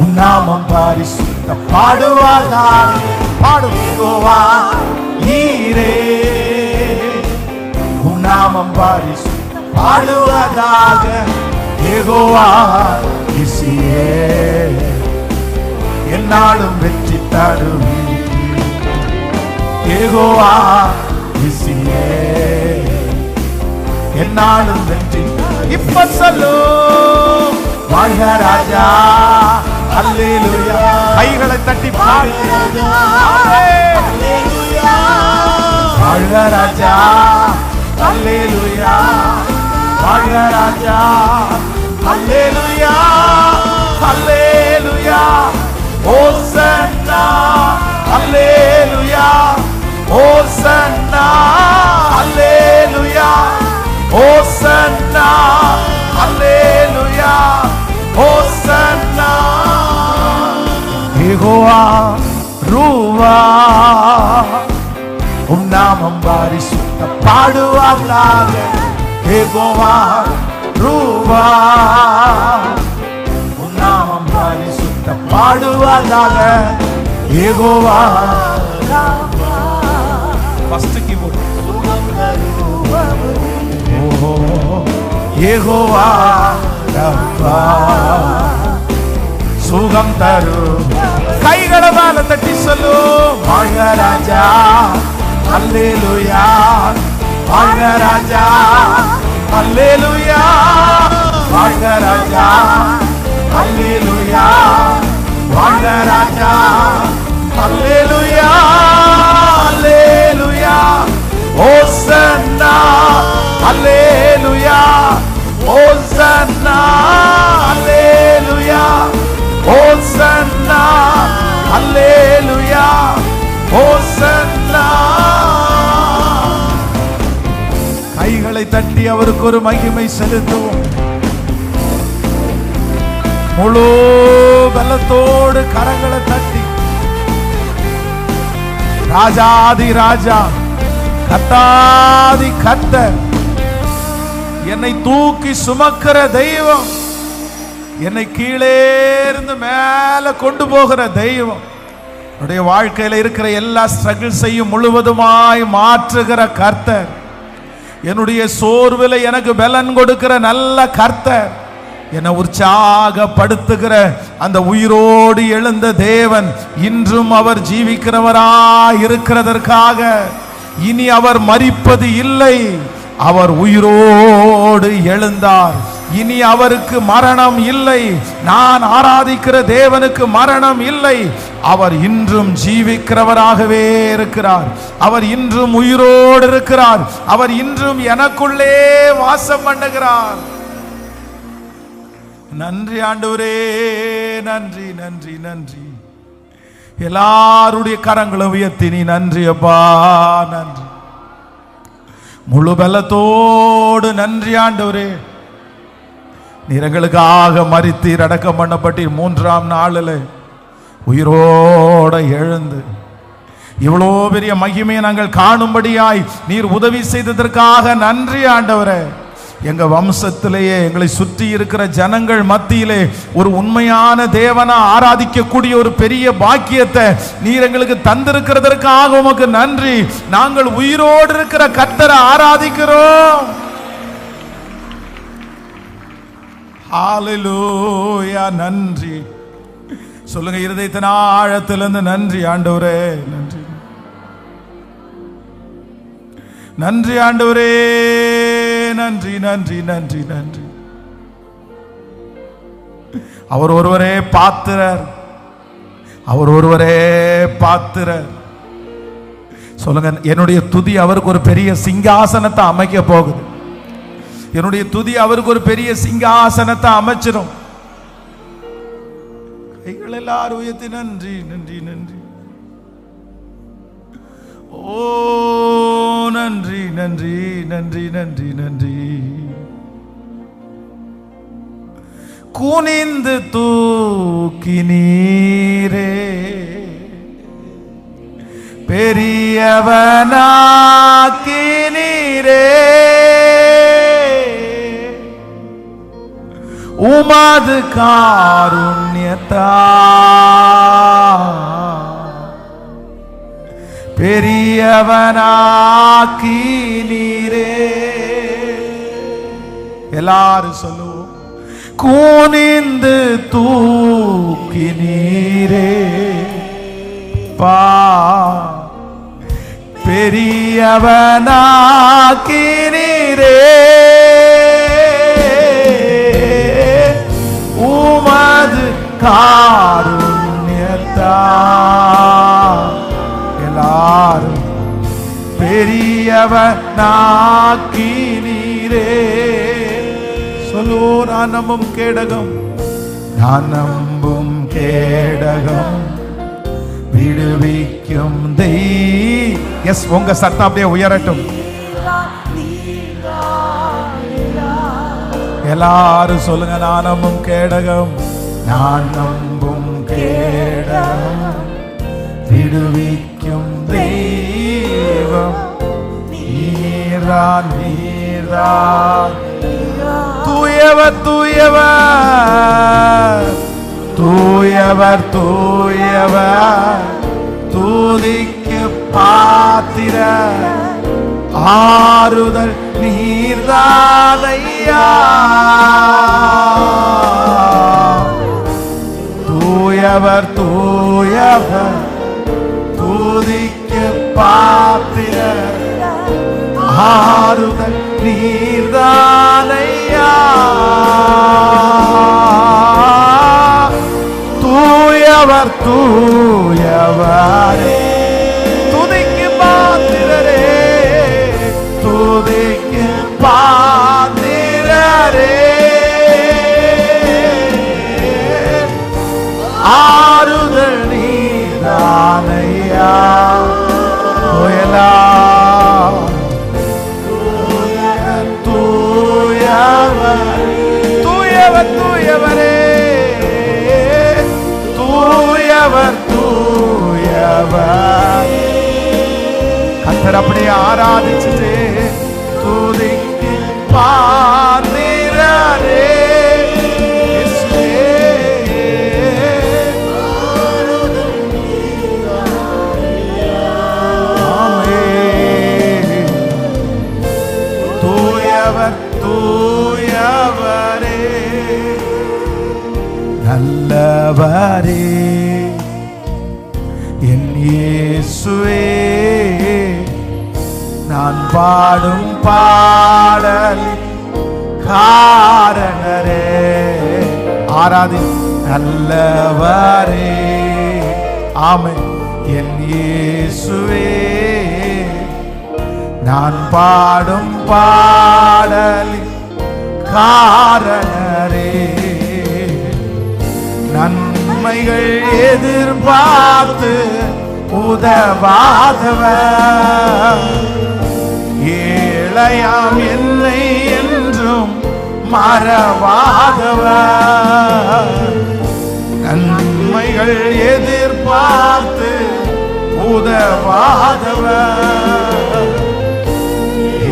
உம் நாமம் பரிசுத்த பாடுவதாக பாடும், யெகோவா ஈரே உம் நாமம் பரிசுத்த பாடுவதாக, யெகோவா நிசியே என்னாலும் வெற்றி தருவி, யெகோவா நிசியே என்னாலும் வெற்றி. இப்ப சொல்லு வாழ்க ராஜா அல்லேலூயா, கைகளை தட்டி பாடு வாழ்க ராஜா அல்லேலூயா, வாழ்க ராஜா அல்லேலூயா, அல்லேலூயா, ஹோசன்னா அல்லேலூயா, ஹோசன்னா அல்லேலூயா, ஹோசன்னா அல்லேலூயா, ஹோசன்னா. யெகோவா ரூவா உம் நாமம் பரிசுத்த பாடுவதாக, யெகோவா ரூவா உம் நாமம் பரிசுத்த பாடுவதாக, யெகோவா ஃபர்ஸ்ட் கீபோர்ட் யெகோவா ரப்பா சுகம் தரும். கைகளை மேல தட்டி சொல்லு வாழ்க ராஜா அல்லேலூயா, வாழ்க ராஜா அல்லேலூயா, வாழ்க ராஜா அல்லேலூயா, வாழ்க ராஜா அல்லேலூயா, அல்லேலூயா, ஹோசன்னா அல்லேலூயா, ஹோசன்னா அல்லேலூயா, ஹோசன்னா அல்லேலூயா, ஹோசன்னா. கைகளை தட்டி அவருக்கு ஒரு மகிமை செலுத்துவோம். முழு பலத்தோடு கரங்களை தட்டி ராஜாதி ராஜா கர்த்தாதி கர்த்தர், என்னை தூக்கி சுமக்கிற தெய்வம், என்னை கீழே இருந்து மேல கொண்டு போகிற தெய்வம், என்னுடைய வாழ்க்கையில இருக்கிற எல்லா ஸ்ட்ரகிள்ஸையும் முழுவதுமாய் மாற்றுகிற கர்த்தர், என்னுடைய சோர்வில் எனக்கு பலன் கொடுக்கிற நல்ல கர்த்தர், என்னை உற்சாகப்படுத்துகிற அந்த உயிரோடு எழுந்த தேவன் இன்றும் அவர் ஜீவிக்கிறவராய் இருக்கிறதற்காக இனி அவர் மரிப்பது இல்லை. அவர் உயிரோடு எழுந்தார். இனி அவருக்கு மரணம் இல்லை. நான் ஆராதிக்கிற தேவனுக்கு மரணம் இல்லை. அவர் இன்றும் ஜீவிக்கிறவராகவே இருக்கிறார். அவர் இன்றும் உயிரோடு இருக்கிறார். அவர் இன்றும் எனக்குள்ளே வாசம் பண்ணுகிறார். நன்றி ஆண்டவரே, நன்றி நன்றி நன்றி. எல்லாருடைய கரங்களை உயர்த்தி நீ நன்றி அப்பா, நன்றி. முழு பலத்தோடு நன்றி ஆண்டவரே. நீர் எங்களுக்காக மரித்தீர், அடக்கம் பண்ணப்பட்டீர். 3ஆம் நாளில் உயிரோட எழுந்து இவ்வளோ பெரிய மகிமையை நாங்கள் காணும்படியாய் நீர் உதவி செய்ததற்காக நன்றி ஆண்டவரே. எங்க வம்சத்திலேயே எங்களை சுற்றி இருக்கிற ஜனங்கள் மத்தியிலே ஒரு உண்மையான தேவனை ஆராதிக்கக்கூடிய ஒரு பெரிய பாக்கியத்தை நீர் எங்களுக்கு தந்திருக்கிறதற்காக உமக்கு நன்றி. நாங்கள் உயிரோடு இருக்கிற கர்த்தரை ஆராதிக்கிறோம். ஹல்லேலூயா, நன்றி சொல்லுங்க இருதயத்தின் ஆழத்திலிருந்து. நன்றி ஆண்டவரே, நன்றி நன்றி ஆண்டவரே, நன்றி நன்றி நன்றி நன்றி. அவர் ஒருவரே பாத்திரர், அவர் ஒருவரே பாத்திரர். சொல்லுங்க, என்னுடைய துதி அவருக்கு ஒரு பெரிய சிங்காசனத்தை அமைக்க போகுது. என்னுடைய துதி அவருக்கு ஒரு பெரிய சிங்காசனத்தை அமைச்சிடும். கைகள் எல்லாரும் உயர்த்தி நன்றி நன்றி நன்றி. ஓ நன்றி நன்றி நன்றி நன்றி நன்றி. குனிந்து தூக்கி நீரே பெரியவனாக்கி நீரே, உமது காருண்யத்தா பெரியவனாக்கி நீரே. எல்லாரும் சொல்லுவோம், குனிந்து தூக்கி நீரே பா பெரியவனாக்கி நீரே, உமது காருண்யத்தா எல்லாரும் பெரியவனாக்கி நீரே. சொல்லுவோம், நான் நம்பும் கேடகம், நான் நம்பும் கேடகம் விடுவிக்கும் தெய்வம். எஸ், உங்க சத்தம் அப்படியே உயரட்டும். எல்லாரும் சொல்லுங்க, நான் நம்பும் கேடகம், நான் நம்பும் கேடகம் விடுவிக்கும் தெய்வம் நீர்தான் நீர்தான். தூயவர் தூயவர் தூயவர் தூயவர், தூதிக்கு பாத்திர ஆறுதல் நீர்தானையா. தூயவர் தூயவர், தூதிக்கு பாத்திர ஆறுதல் நீர்தானையா. தூயவர் தூயவரே, துதிக்கு பாத்திரரே, துதிக்கு பாத்திரரே, ஆறுதல் நீர்தானையா. தூயவர் தூயவரே, தூயவர் தூயவர். கர்த்தர் அப்படியே ஆராதிச்சுட்டு துதிக்கு பாத்திரரே. தூயவர் தூயவரே, நல்லவரே என் இயேசுவே, நான் பாடும் பாடலின் காரணரே. ஆராதி. நல்லவரே, ஆமென், என் இயேசுவே, நான் பாடும் பாடலின் காரணரே. நன்மைகள் எதிர்பார்த்து உதவாதவர், ஏழையாம் என்னை என்றும் மறவாதவர். நன்மைகள் எதிர்பார்த்து உதவாதவர்,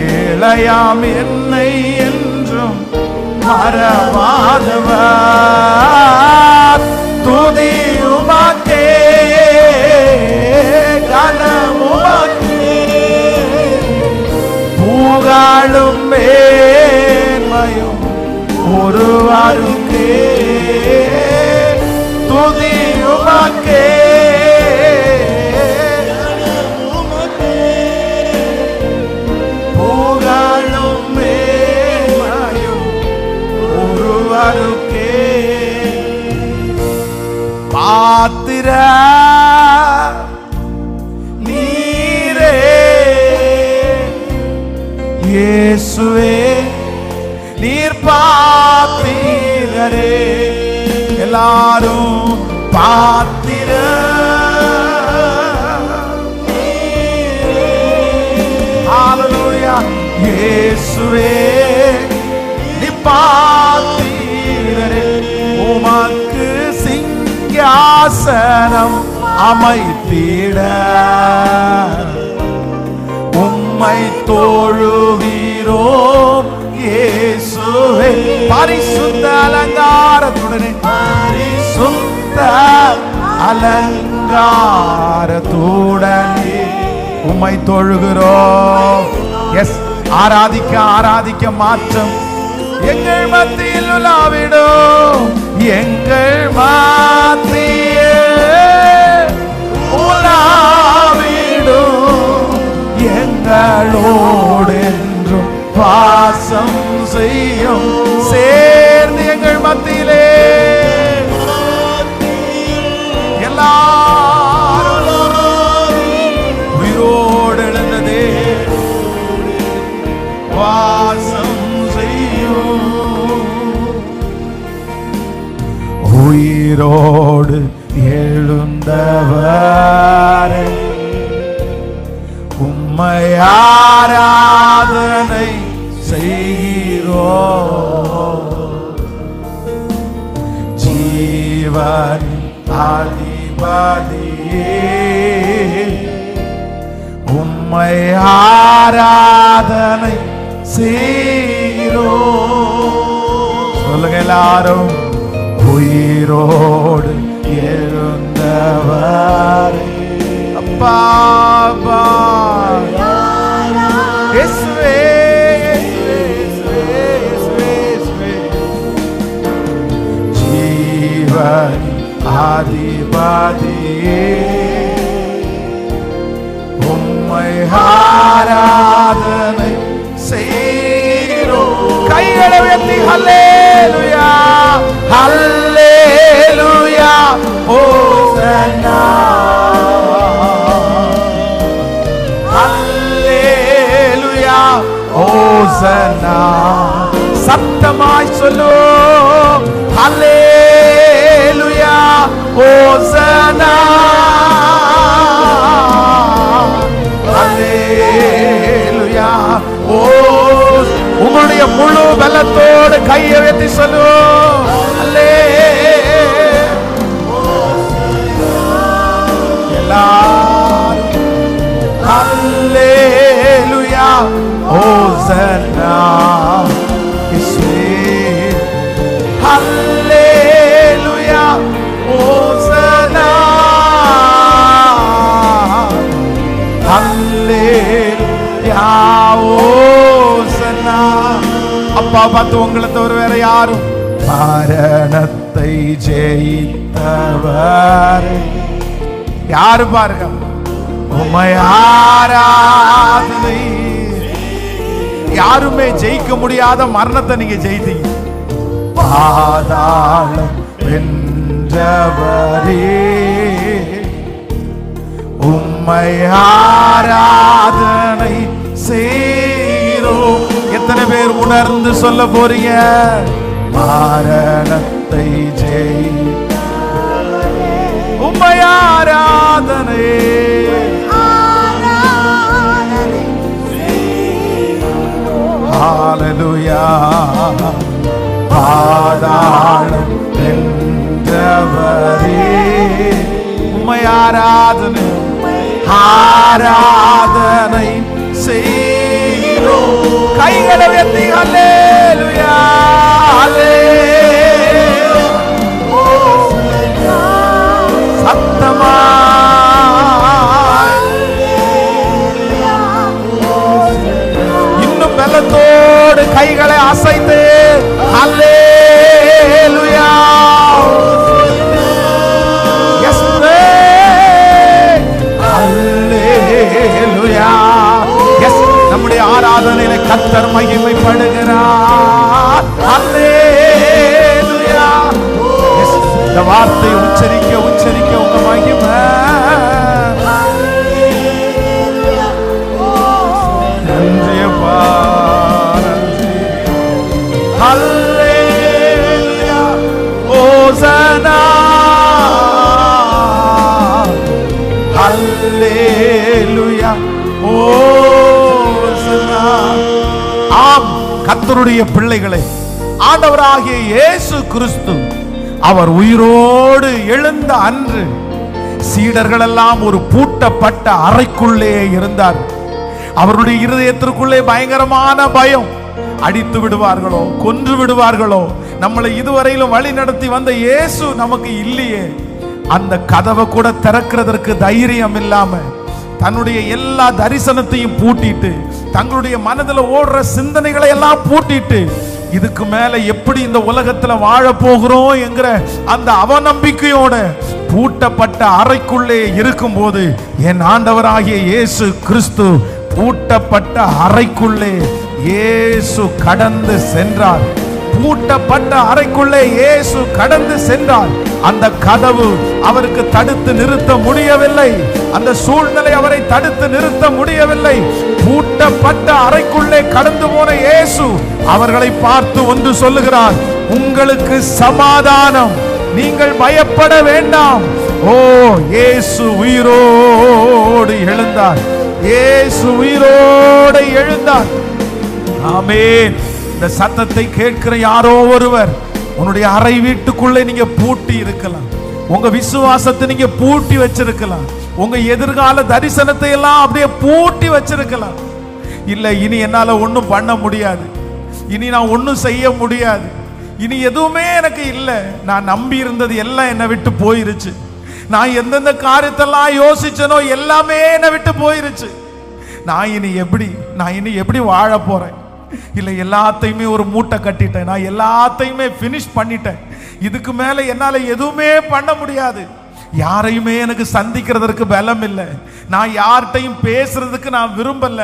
ஏழையாம் என்னை என்றும் மறவாதவர். துதி உமக்கே, கனம் உமக்கே, புகழும் மேன்மையும் ஒருவருக்கே. துதி உமக்கே, புகழும் மேன்மையும் ஒருவருக்கே. பாத்திர நீரே இயேசுவே, நீர் பாத்திரரே. எல்லாரும் பாத்திர ஹல்லேலூயா. இயேசுவே நீ பாத்திரரே, உமக்கு சிங்காசனம் அமைத்திட உம்மை தொழுகிறோம் இயேசுவே. பரிசுத்த அலங்காரத்துடனே, பரிசுத்த அலங்காரத்துடனே உம்மை தொழுகிறோம். எஸ், ஆராதிக்க ஆராதிக்க மாற்றம் எங்கள் மத்தியில் உலாவிடும், எங்கள் மத்தியில் உலாவிடும், எங்களோடு என்றும் வாசம் செய்யும். சேர்ந்து எங்கள் மத்தியிலே எல்லாரும் உயிரோடு எழுந்ததே வாசம் செய்யும். உயிரோடு எழுந்தவரே, உம்மை ஆராதனை செய்கிறோம். ஜீவன் அதிபதியே, உம்மை ஆராதனை செய்கிறோம். சொல்லுங்க எல்லாரும். உயிரோடு எழுந்தவரே, அப்பா இயேசுவே, இயேசுவே, இயேசுவே, இயேசுவே. ஜீவன் அதிபதியே, உம்மை ஆராதனை செய்கிறோம். கைகளை உயர்த்தி ஹல்லேலூயா, ஹல்லேலூயா, ஹோசன்னா, ஹல்லேலூயா, ஹோசன்னா. சத்தமாய் சொல்லு, ஹல்லேலூயா, ஹோசன்னா, ஹல்லேலூயா. ஓ, உங்களுடைய முழு பலத்தோடு கையை உயர்த்தி சொல்லு, எல்லாரும் ஹல்லேலூயா, ஹோசன்னா. ஹல்லேலூயா, ஹோசன்னா, ஹல்லேலூயா, ஹோசன்னா. அப்பா பார்த்து உங்களை தவிர வேற யாரும் மரணத்தை ஜெயித்தவர் யாரு பாருங்க. உம்மை ஆராதனை. யாருமே ஜெயிக்க முடியாத மரணத்தை நீங்க ஜெயித்தீங்க. பாதாளம் வென்றவரே உம்மை ஆராதனை செய்கிறோம். எத்தனை பேர் உணர்ந்து சொல்ல போறீங்க? மரணத்தை ஜெயித்தவரே உம்மை ஆராதனை. ஹல்லேலூயா. பாதாளம் வென்றவரே உம்மை ஆராதனை ஆராதனை செய்கிறோம். கைகளை உயர்த்தி ஹல்லேலூயா ஹல்லேலூயா சத்தமா இன்னும் பலத்தோடு கைகளை அசைத்து ஹல்லேலூயா. எஸ் ஹல்லேலூயா. எஸ் நம்முடைய ஆராதனையில கர்த்தர் மகிமைப்படுகிறார். ஹல்லேலூயா. எஸ் இந்த வார்த்தை உச்சரிக்க உச்சரிக்க உங்க மகிமை. நன்றி அப்பா நன்றி. ஹல்லேலூயா ஓசனா ஹல்லேலூயா ஓசனா. ஆம் கர்த்தருடைய பிள்ளைகளை ஆண்டவராகிய இயேசு கிறிஸ்து அவர் உயிரோடு எழுந்த அன்று சீடர்கள் எல்லாம் ஒரு பூட்டப்பட்ட அறைக்குள்ளே இருந்தார். அவருடைய இருதயத்திற்குள்ளே பயங்கரமான பயம். அடித்து விடுவார்களோ கொன்று விடுவார்களோ, நம்மளை இதுவரையிலும் வழி நடத்தி வந்த இயேசு நமக்கு இல்லையே. அந்த கதவை கூட திறக்கிறதற்கு தைரியம் இல்லாம தன்னுடைய எல்லா தரிசனத்தையும் பூட்டிட்டு தங்களுடைய மனதில் ஓடுற சிந்தனைகளை எல்லாம் பூட்டிட்டு இதுக்கு மேல எப்படி இந்த உலகத்துல வாழ போகிறோம் என்கிற அந்த அவநம்பிக்கையோட பூட்டப்பட்ட அறைக்குள்ளே இருக்கும் போது என் ஆண்டவராகிய இயேசு கிறிஸ்து பூட்டப்பட்ட அறைக்குள்ளே இயேசு கடந்து சென்றார். பூட்டப்பட்ட அறைக்குள்ளே இயேசு கடந்து சென்றார். அந்த கதவு அவருக்கு தடுத்து நிறுத்த முடியவில்லை. அந்த சூழ்நிலை அவரை தடுத்து நிறுத்த முடியவில்லை. பூட்டப்பட்ட அறைக்குள்ளே கடந்து போன இயேசு அவர்களை பார்த்து ஒன்று சொல்லுகிறார், உங்களுக்கு சமாதானம், நீங்கள் பயப்பட வேண்டாம். ஓ இயேசு உயிரோடு எழுந்தார். இயேசு உயிரோடு எழுந்தார். ஆமென். இந்த சத்தத்தை கேட்கிற யாரோ ஒருவர் உன்னுடைய அறை வீட்டுக்குள்ளே நீங்க பூட்டி இருக்கலாம். உங்க விசுவாசத்தை நீங்க பூட்டி வச்சிருக்கலாம். உங்க எதிர்கால தரிசனத்தை எல்லாம் அப்படியே பூட்டி வச்சிருக்கலாம். இல்ல இனி என்னால ஒண்ணும் பண்ண முடியாது, இனி நான் ஒண்ணும் செய்ய முடியாது, இனி எதுவுமே எனக்கு இல்லை, நான் நம்பி இருந்தது எல்லாம் என்னை விட்டு போயிருச்சு, நான் எந்தெந்த காரியத்தெல்லாம் யோசிச்சனோ எல்லாமே என்னை விட்டு போயிருச்சு, நான் இனி எப்படி வாழ போறேன்? இல்லை எல்லாத்தையுமே ஒரு மூட்டை கட்டிட்டேன், நான் எல்லாத்தையுமே ஃபினிஷ் பண்ணிட்டேன், இதுக்கு மேல என்னால எதுவுமே பண்ண முடியாது, யாரையுமே எனக்கு சந்திக்கிறதுக்கு பலம் இல்லை, நான் யார்கிட்டையும் பேசுறதுக்கு நான் விரும்பல,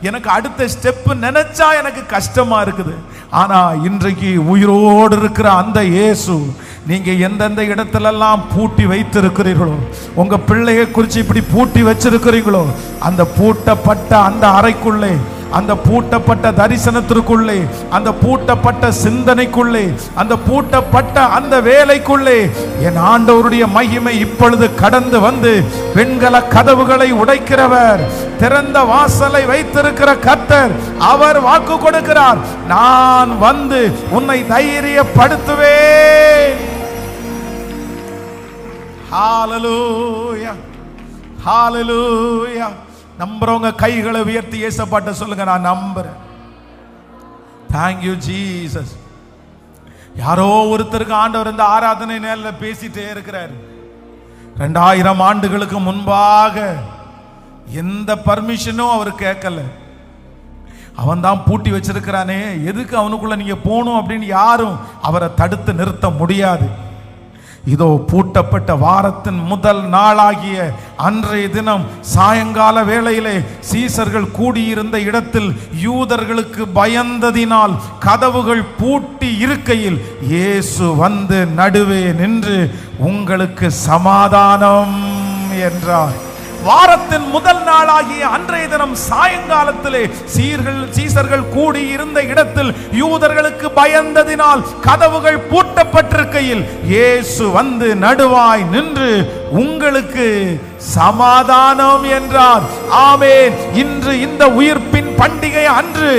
எனக்கு அடுத்த ஸ்டெப் நினைச்சா எனக்கு கஷ்டமா இருக்குது. ஆனா இன்றைக்கு உயிரோடு இருக்கிற அந்த இயேசு நீங்க எந்தெந்த இடத்துலெல்லாம் பூட்டி வைத்திருக்கிறீர்களோ, உங்க பிள்ளையை குறித்து இப்படி பூட்டி வச்சிருக்கிறீங்களோ, அந்த பூட்டப்பட்ட அந்த அறைக்குள்ளே, அந்த பூட்டப்பட்ட தரிசனத்திற்குள்ளே, அந்த பூட்டப்பட்ட சிந்தனைக்குள்ளே, அந்த பூட்டப்பட்ட அந்த வேலைக்குள்ளே என் ஆண்டவருடைய மகிமை இப்பொழுது கடந்து வந்து வெண்கல கதவுகளை உடைக்கிறவர், திறந்த வாசலை வைத்திருக்கிற கர்த்தர், அவர் வாக்கு கொடுக்கிறார், நான் வந்து உன்னை தைரியப்படுத்துவேன். ஹல்லேலூயா ஹல்லேலூயா. நம்புறவங்க கைகளை உயர்த்தி ஏசப்பாட்ட சொல்லுங்க, நான் நம்புறேன். Thank you Jesus. யாரோ ஒருத்தருக்கு ஆண்டவர் இந்த ஆராதனை நேரில் பேசிட்டே இருக்கிறார். 2000 ஆண்டுகளுக்கு முன்பாக எந்த பர்மிஷனும் அவர் கேட்கல. அவன் தான் பூட்டி வச்சிருக்கிறானே, எதுக்கு அவனுக்குள்ள நீங்க போகணும் அப்படின்னு யாரும் அவரை தடுத்து நிறுத்த முடியாது. இதோ பூட்டப்பட்ட வாரத்தின் முதல் நாளாகிய அன்றைய தினம் சாயங்கால வேளையிலே சீசர்கள் கூடியிருந்த இடத்தில் யூதர்களுக்கு பயந்ததினால் கதவுகள் பூட்டி இருக்கையில் இயேசு வந்து நடுவே நின்று உங்களுக்கு சமாதானம் என்றார். வாரத்தின் முதல் நாளாகிய அன்றைய தினம் சாயங்காலத்திலே சீசர்கள் கூடி இருந்த இடத்தில் யூதர்களுக்கு பயந்ததினால் கதவுகள் பூட்டப்பட்டிருக்கையில் இயேசு வந்து நடுவாய் நின்று உங்களுக்கு சமாதானம் என்றார். ஆமென். இன்று இந்த உயிர்ப்பின் பண்டிகை அன்று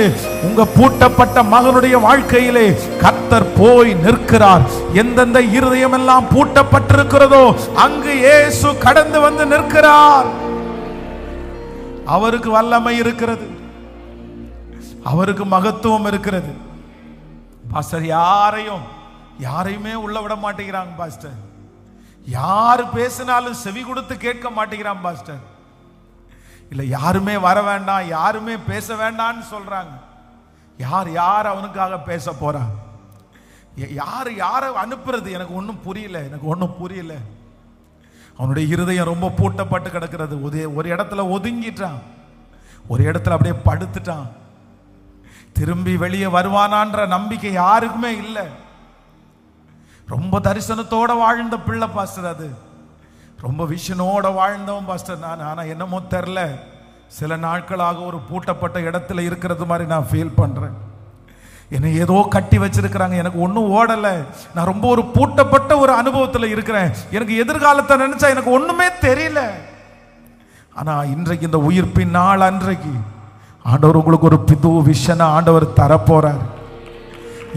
உங்க பூட்டப்பட்ட மகனுடைய வாழ்க்கையிலே கர்த்தர் போய் நிற்கிறார். எந்தெந்த இருதயம் எல்லாம் பூட்டப்பட்டிருக்கிறதோ அங்கு இயேசு கடந்து வந்து நிற்கிறார். அவருக்கு வல்லமை இருக்கிறது, அவருக்கு மகத்துவம் இருக்கிறது. பாஸ்டர் யாரையுமே உள்ள விட மாட்டேங்கிறாங்க பாஸ்டர். யாரு பேசினாலும் செவி கொடுத்து கேட்க மாட்டேங்கிறான் பாஸ்டர். இல்ல யாருமே வர வேண்டாம், யாருமே பேச வேண்டாம்னு சொல்றாங்க. யார் அவனுக்காக பேச போறா? யாரை அனுப்புறது? எனக்கு ஒன்றும் புரியல. அவனுடைய இருதயம் ரொம்ப பூட்டப்பட்டு கிடக்கிறது. ஒரு இடத்துல ஒதுங்கிட்டான், ஒரு இடத்துல அப்படியே படுத்துட்டான். திரும்பி வெளியே வருவானான்ற நம்பிக்கை யாருக்குமே இல்லை. ரொம்ப தரிசனத்தோட வாழ்ந்த பிள்ளை பாஸ்டர், அது ரொம்ப விஷனோட வாழ்ந்தவன் பாஸ்டர் நான். ஆனா என்னமோ தெரில, சில நாட்களாக ஒரு பூட்டப்பட்ட இடத்துல இருக்கிறது மாதிரி நான் ஃபீல் பண்றேன். என்னை ஏதோ கட்டி வச்சிருக்கிறாங்க, எனக்கு ஒன்றும் ஓடலை. நான் ரொம்ப ஒரு பூட்டப்பட்ட ஒரு அனுபவத்தில் இருக்கிறேன். எனக்கு எதிர்காலத்தை நினைச்சா எனக்கு ஒண்ணுமே தெரியல. ஆனா இன்றைக்கு இந்த உயிர்ப்பின் நாள் அன்றைக்கு ஆண்டவர் உங்களுக்கு ஒரு புது விஷனை ஆண்டவர் தரப்போறார்.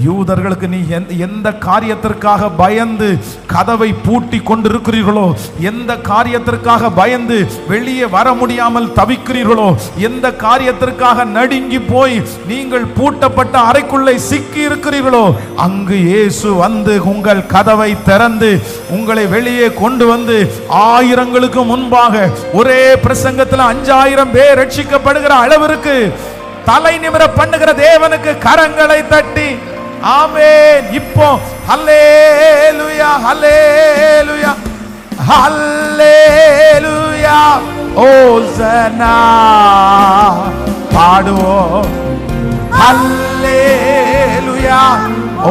யூதர்களுக்கு நீ எந்த காரியத்திற்காக பயந்து கதவை பூட்டி கொண்டிருக்கிறீர்களோ, எந்த காரியத்திற்காக பயந்து வெளியே வர முடியாமல் தவிக்கிறீர்களோ, எந்த காரியத்திற்காக நடுங்கி போய் நீங்கள் பூட்டப்பட்ட அறைக்குள்ளே சிக்கி இருக்கிறீர்களோ, அங்கு இயேசு வந்து உங்கள் கதவை திறந்து உங்களை வெளியே கொண்டு வந்து ஆயிரங்களுக்கு முன்பாக ஒரே பிரசங்கத்தில் 5000 பேர் ரட்சிக்கப்படுகிற அளவிற்கு தலை நிமிர பண்ணுகிற தேவனுக்கு கரங்களை தட்டி ஆமென். இப்போ ஹல்லேலூயா, ஹல்லேலூயா, ஹல்லேலூயா, ஓசனா பாடுவோம். ஹல்லேலூயா,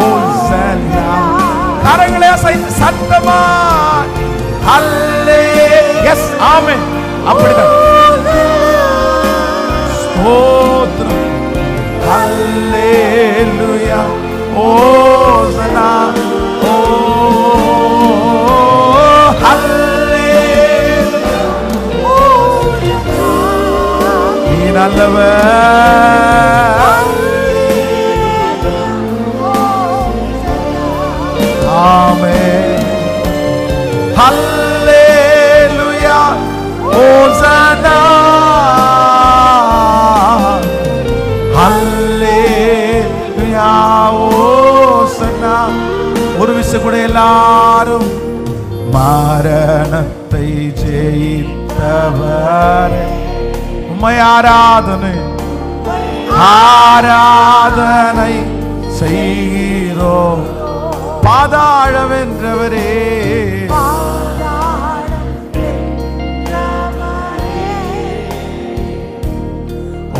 ஓசனா. கரங்களை அசைத்து சத்தமா ஹல்லே. எஸ், ஆமென். அப்படிதான். ஸ்தோத்திரம். ஹல்லேலூயா, ஓசனா, ஓ ஹல்லேலூயா. நீ நல்லவர். ஆமென். ஹல்லேலூயா, ஓசனா, ஹல்லேலூயா, ஓசனா. ஒரு விஷயம் கூட எல்லாரும் மரணத்தை ஜெயித்தவர் உம்மை ஆராதனை செய்கிறோம். பாதாளம் வென்றவரே,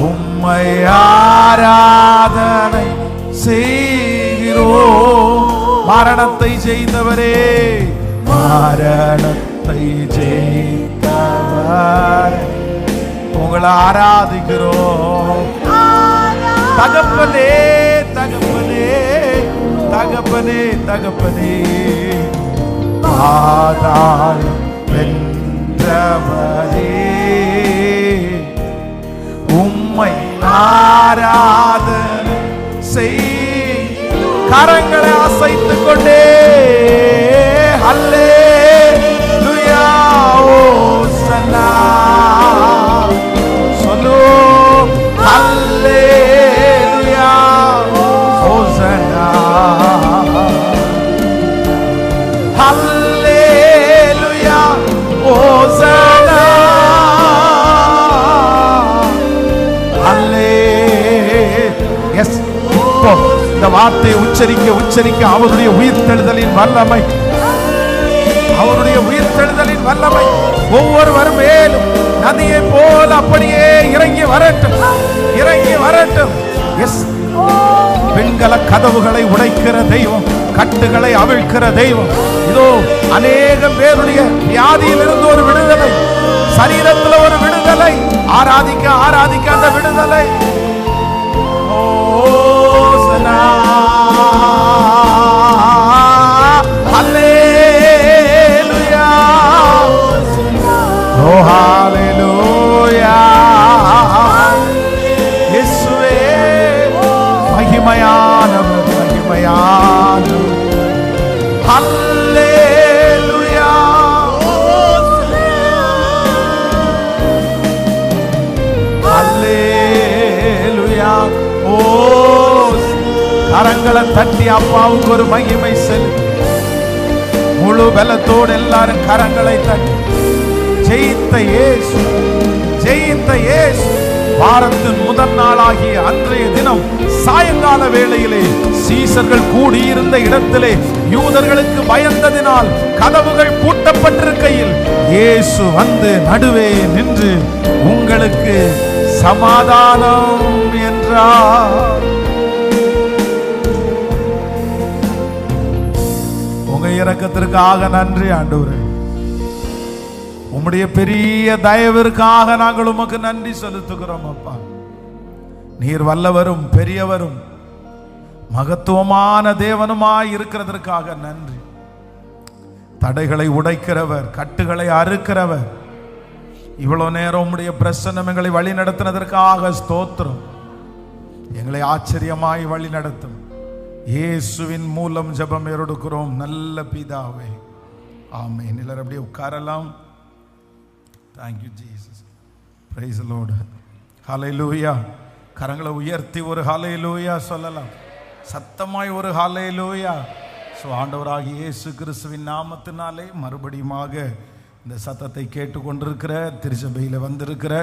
உம்மை ஆராதனை செய்கிறோம். மரணத்தை ஜெயித்தவரே, மரணத்தை ஜெயித்தவர் உங்களை ஆராதிக்கிறோம். தகப்பனே, தகப்பனே, தகப்பனே, தகப்பனே, பாதாளம் வென்றவரே, உம்மை ஆராதனை செய். கரங்களை அசைத்துக் கொண்டே ஹல்லேலூயா, ஓசனா சொல்லு. ஹல்லேலூயா, ஓசனா, ஹல்லேலூயா, ஓசனா, ஹல்லேலூயா. எஸ், இப்போ இந்த வார்த்தையை உச்சரிக்க உச்சரிக்க அவருடைய உயிர்த்தெழுதலின் வல்லமை, அவருடைய உயிர்த்தெழுதலின் வல்லமை ஒவ்வொருவரும் மேலும் நதியை போல அப்படியே இறங்கி வரட்டும், இறங்கி வரட்டும். எஸ், பெண்கள கதவுகளை உடைக்கிற தெய்வம், கட்டுகளை அவிழ்க்கிற தெய்வம். இதோ அநேகம் பேருடைய வியாதியிலிருந்து ஒரு விடுதலை, சரீரத்தில் ஒரு விடுதலை. ஆராதிக்க ஆராதிக்க அந்த விடுதலை. ஓசனா ஹல்லேலூயா, ஓ ஹல்லேலூயா. இயேசுவே மகிமையானவர், மகிமையானவர். ஹல்லேலூயா, ஹல்லேலூயா. ஓ, கரங்களை தட்டி அப்பாவுக்கு ஒரு மகிமை செலுத்து. முழு பலத்தோடு எல்லாரும் கரங்களை தட்டி ஜெயித்த இயேசு, ஜெயித்த இயேசு. வாரத்தின் முதல் நாளாகிய அன்றைய தினம் சாயங்கால வேளையிலே சீசர்கள் கூடியிருந்த இடத்திலே யூதர்களுக்கு பயந்ததினால் கதவுகள் பூட்டப்பட்டிருக்கையில் இயேசு வந்து நடுவே நின்று உங்களுக்கு சமாதானம் என்றார். உங்க இரக்கத்திற்காக நன்றி ஆண்டவரே. உம்முடைய பெரிய தயவிற்காக நாங்கள் உமக்கு நன்றி செலுத்துகிறோம் அப்பா. நீர் வல்லவரும் பெரியவரும் மகத்துவமான தேவனுமாய் இருக்கிறதற்காக நன்றி. தடைகளை உடைக்கிறவர், கட்டுகளை அறுக்கிறவர். இவ்வளவு நேரம் உம்முடைய பிரசன்னம் எங்களை வழி நடத்தினதற்காக ஸ்தோத்திரம். எங்களை ஆச்சரியமாய் வழி நடத்தும் இயேசுவின் மூலம் ஜெபம் எடுக்கிறோம் நல்ல பிதாவே, ஆமென். எல்லாரும் அப்படியே உட்காரலாம். Thank you Jesus. Praise the Lord. Hallelujah. கரங்களை உயர்த்தி ஒரு ஹல்லேலூயா சொல்லலாம். சத்தமாய் ஒரு ஹல்லேலூயா. ஸோ ஆண்டவராகிய இயேசு கிறிஸ்துவின் நாமத்தினாலே மறுபடியுமாக இந்த சத்தத்தை கேட்டுக்கொண்டிருக்கிற, திருச்சபையில் வந்திருக்கிற,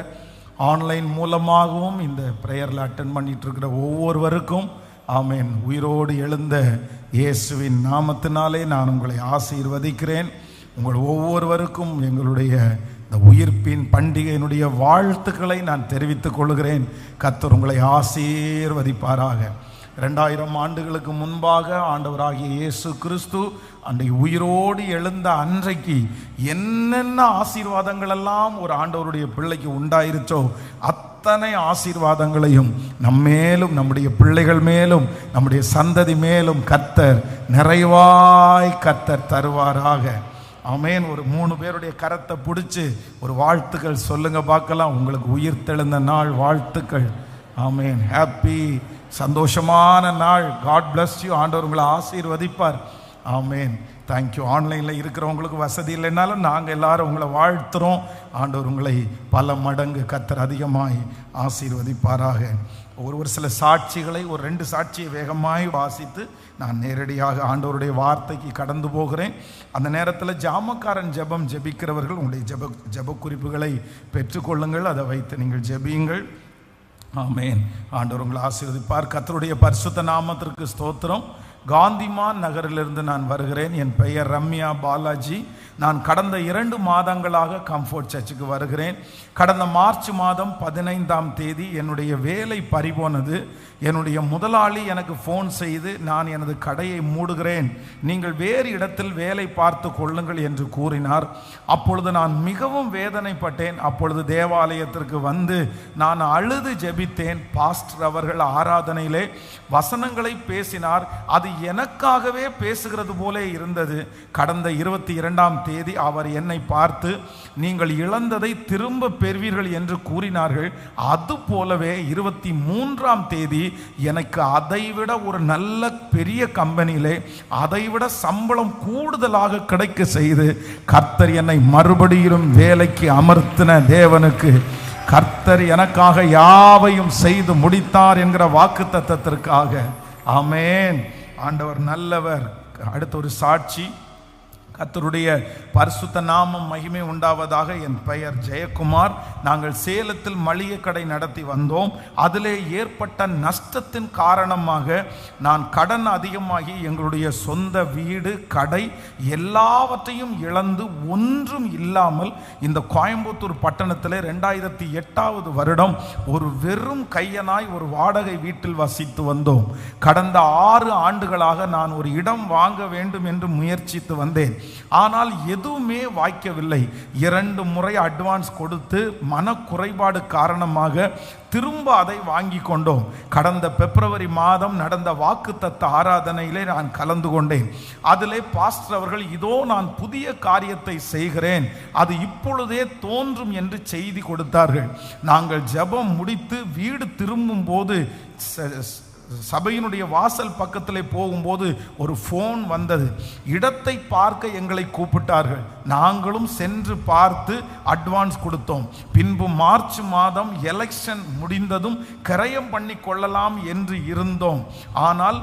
ஆன்லைன் மூலமாகவும் இந்த ப்ரேயரில் அட்டென்ட் பண்ணிட்டு இருக்கிற ஒவ்வொருவருக்கும் ஆமென். உயிரோடு எழுந்த இயேசுவின் நாமத்தினாலே நான் உங்களை ஆசீர்வதிக்கிறேன். உங்கள் ஒவ்வொருவருக்கும் எங்களுடைய இந்த உயிர்ப்பின் பண்டிகையினுடைய வாழ்த்துக்களை நான் தெரிவித்துக் கொள்கிறேன். கர்த்தர் உங்களை ஆசீர்வதிப்பாராக. 2000 ஆண்டுகளுக்கு முன்பாக ஆண்டவராகிய இயேசு கிறிஸ்து அன்றைக்கு உயிரோடு எழுந்த அன்றைக்கு என்னென்ன ஆசீர்வாதங்கள் எல்லாம் ஒரு ஆண்டவருடைய பிள்ளைக்கு உண்டாயிருச்சோ அத்தனை ஆசீர்வாதங்களையும் நம்மேலும், நம்முடைய பிள்ளைகள் மேலும், நம்முடைய சந்ததி மேலும் கர்த்தர் நிறைவாய் கர்த்தர் தருவாராக. ஆமென். ஒரு 3 பேருடைய கரத்தை பிடிச்சு ஒரு வாழ்த்துக்கள் சொல்லுங்க பார்க்கலாம். உங்களுக்கு உயிர் தெழுந்த நாள் வாழ்த்துக்கள். ஆமென். ஹாப்பி, சந்தோஷமான நாள். God bless you. ஆண்டவர் உங்களை ஆசீர்வதிப்பார். ஆமென். தேங்க்யூ. ஆன்லைனில் இருக்கிறவங்களுக்கு வசதி இல்லைனாலும் நாங்கள் எல்லாரும் உங்களை வாழ்த்துறோம். ஆண்டவர் உங்களை பல மடங்கு கர்த்தர் அதிகமாய் ஆசீர்வதிப்பாராக. ஒரு சில சாட்சிகளை, ஒரு 2 சாட்சியை வேகமாய் வாசித்து நான் நேரடியாக ஆண்டவருடைய வார்த்தைக்கு கடந்து போகிறேன். அந்த நேரத்தில் ஜாமக்காரன் ஜெபம் ஜெபிக்கிறவர்கள் உங்களுடைய ஜெப குறிப்புகளை பெற்றுக்கொள்ளுங்கள். அதை வைத்து நீங்கள் ஜெபியுங்கள். ஆமென். ஆண்டவர் உங்களை ஆசீர்வதிப்பார். கர்த்தருடைய பரிசுத்த நாமத்திற்கு ஸ்தோத்திரம். காந்திமான் நகரிலிருந்து நான் வருகிறேன். என் பெயர் ரம்யா பாலாஜி. நான் கடந்த 2 மாதங்களாக கம்ஃபோர்ட் சர்ச்சுக்கு வருகிறேன். கடந்த மார்ச் மாதம் 15ஆம் தேதி என்னுடைய வேலை பறிபோனது. என்னுடைய முதலாளி எனக்கு ஃபோன் செய்து, நான் எனது கடையை மூடுகிறேன், நீங்கள் வேறு இடத்தில் வேலை பார்த்து கொள்ளுங்கள் என்று கூறினார். அப்பொழுது நான் மிகவும் வேதனைப்பட்டேன். அப்பொழுது தேவாலயத்திற்கு வந்து நான் அழுது ஜெபித்தேன். பாஸ்டர் அவர்கள் ஆராதனையிலே வசனங்களை பேசினார். அது எனக்காகவே பேசுகிறது போலே இருந்தது. கடந்த 22ஆம் தேதி அவர் என்னை பார்த்து, நீங்கள் இழந்ததை திரும்ப பெறுவீர்கள் என்று கூறினார்கள். அது போலவே 23ஆம் தேதி எனக்கு அதைவிட ஒரு நல்ல பெரிய கம்பெனியிலே அதைவிட சம்பளம் கூடுதலாக கிடைக்க செய்து கர்த்தர் என்னை மறுபடியும் வேலைக்கு அமர்த்தின தேவனுக்கு, கர்த்தர் எனக்காக யாவையும் செய்து முடித்தார் என்கிற வாக்குத்தத்தத்திற்காக ஆமென். ஆண்டவர் நல்லவர். அடுத்த ஒரு சாட்சி. கர்த்தருடைய பரிசுத்த நாமம் மகிமை உண்டாவதாக. என் பெயர் ஜெயக்குமார். நாங்கள் சேலத்தில் மளிகை கடை நடத்தி வந்தோம். அதிலே ஏற்பட்ட நஷ்டத்தின் காரணமாக நான் கடன் அதிகமாகி எங்களுடைய சொந்த வீடு, கடை எல்லாவற்றையும் இழந்து ஒன்றும் இல்லாமல் இந்த கோயம்புத்தூர் பட்டணத்தில் 2008 வருடம் ஒரு வெறும் கையனாய் ஒரு வாடகை வீட்டில் வசித்து வந்தோம். கடந்த 6 ஆண்டுகளாக நான் ஒரு இடம் வாங்க வேண்டும் என்று முயற்சித்து வந்தேன். ஆனால் எதுவுமே வாய்க்கவில்லை. 2 முறை அட்வான்ஸ் கொடுத்து மனக்குறைபாடு காரணமாக திரும்ப அதை வாங்கி கொண்டோம். கடந்த பிப்ரவரி மாதம் நடந்த வாக்குத்தத்த ஆராதனையிலே நான் கலந்து கொண்டேன். அதிலே பாஸ்டர் அவர்கள், இதோ நான் புதிய காரியத்தை செய்கிறேன், அது இப்பொழுதே தோன்றும் என்று செய்தி கொடுத்தார்கள். நாங்கள் ஜெபம் முடித்து வீடு திரும்பும் போது சபையினுடைய வாசல் பக்கத்திலே போகும்போது ஒரு ஃபோன் வந்தது. இடத்தை பார்க்க எங்களை கூப்பிட்டார்கள். நாங்களும் சென்று பார்த்து அட்வான்ஸ் கொடுத்தோம். பின்பு மார்ச் மாதம் எலெக்ஷன் முடிந்ததும் கிரயம் பண்ணி கொள்ளலாம் என்று இருந்தோம். ஆனால்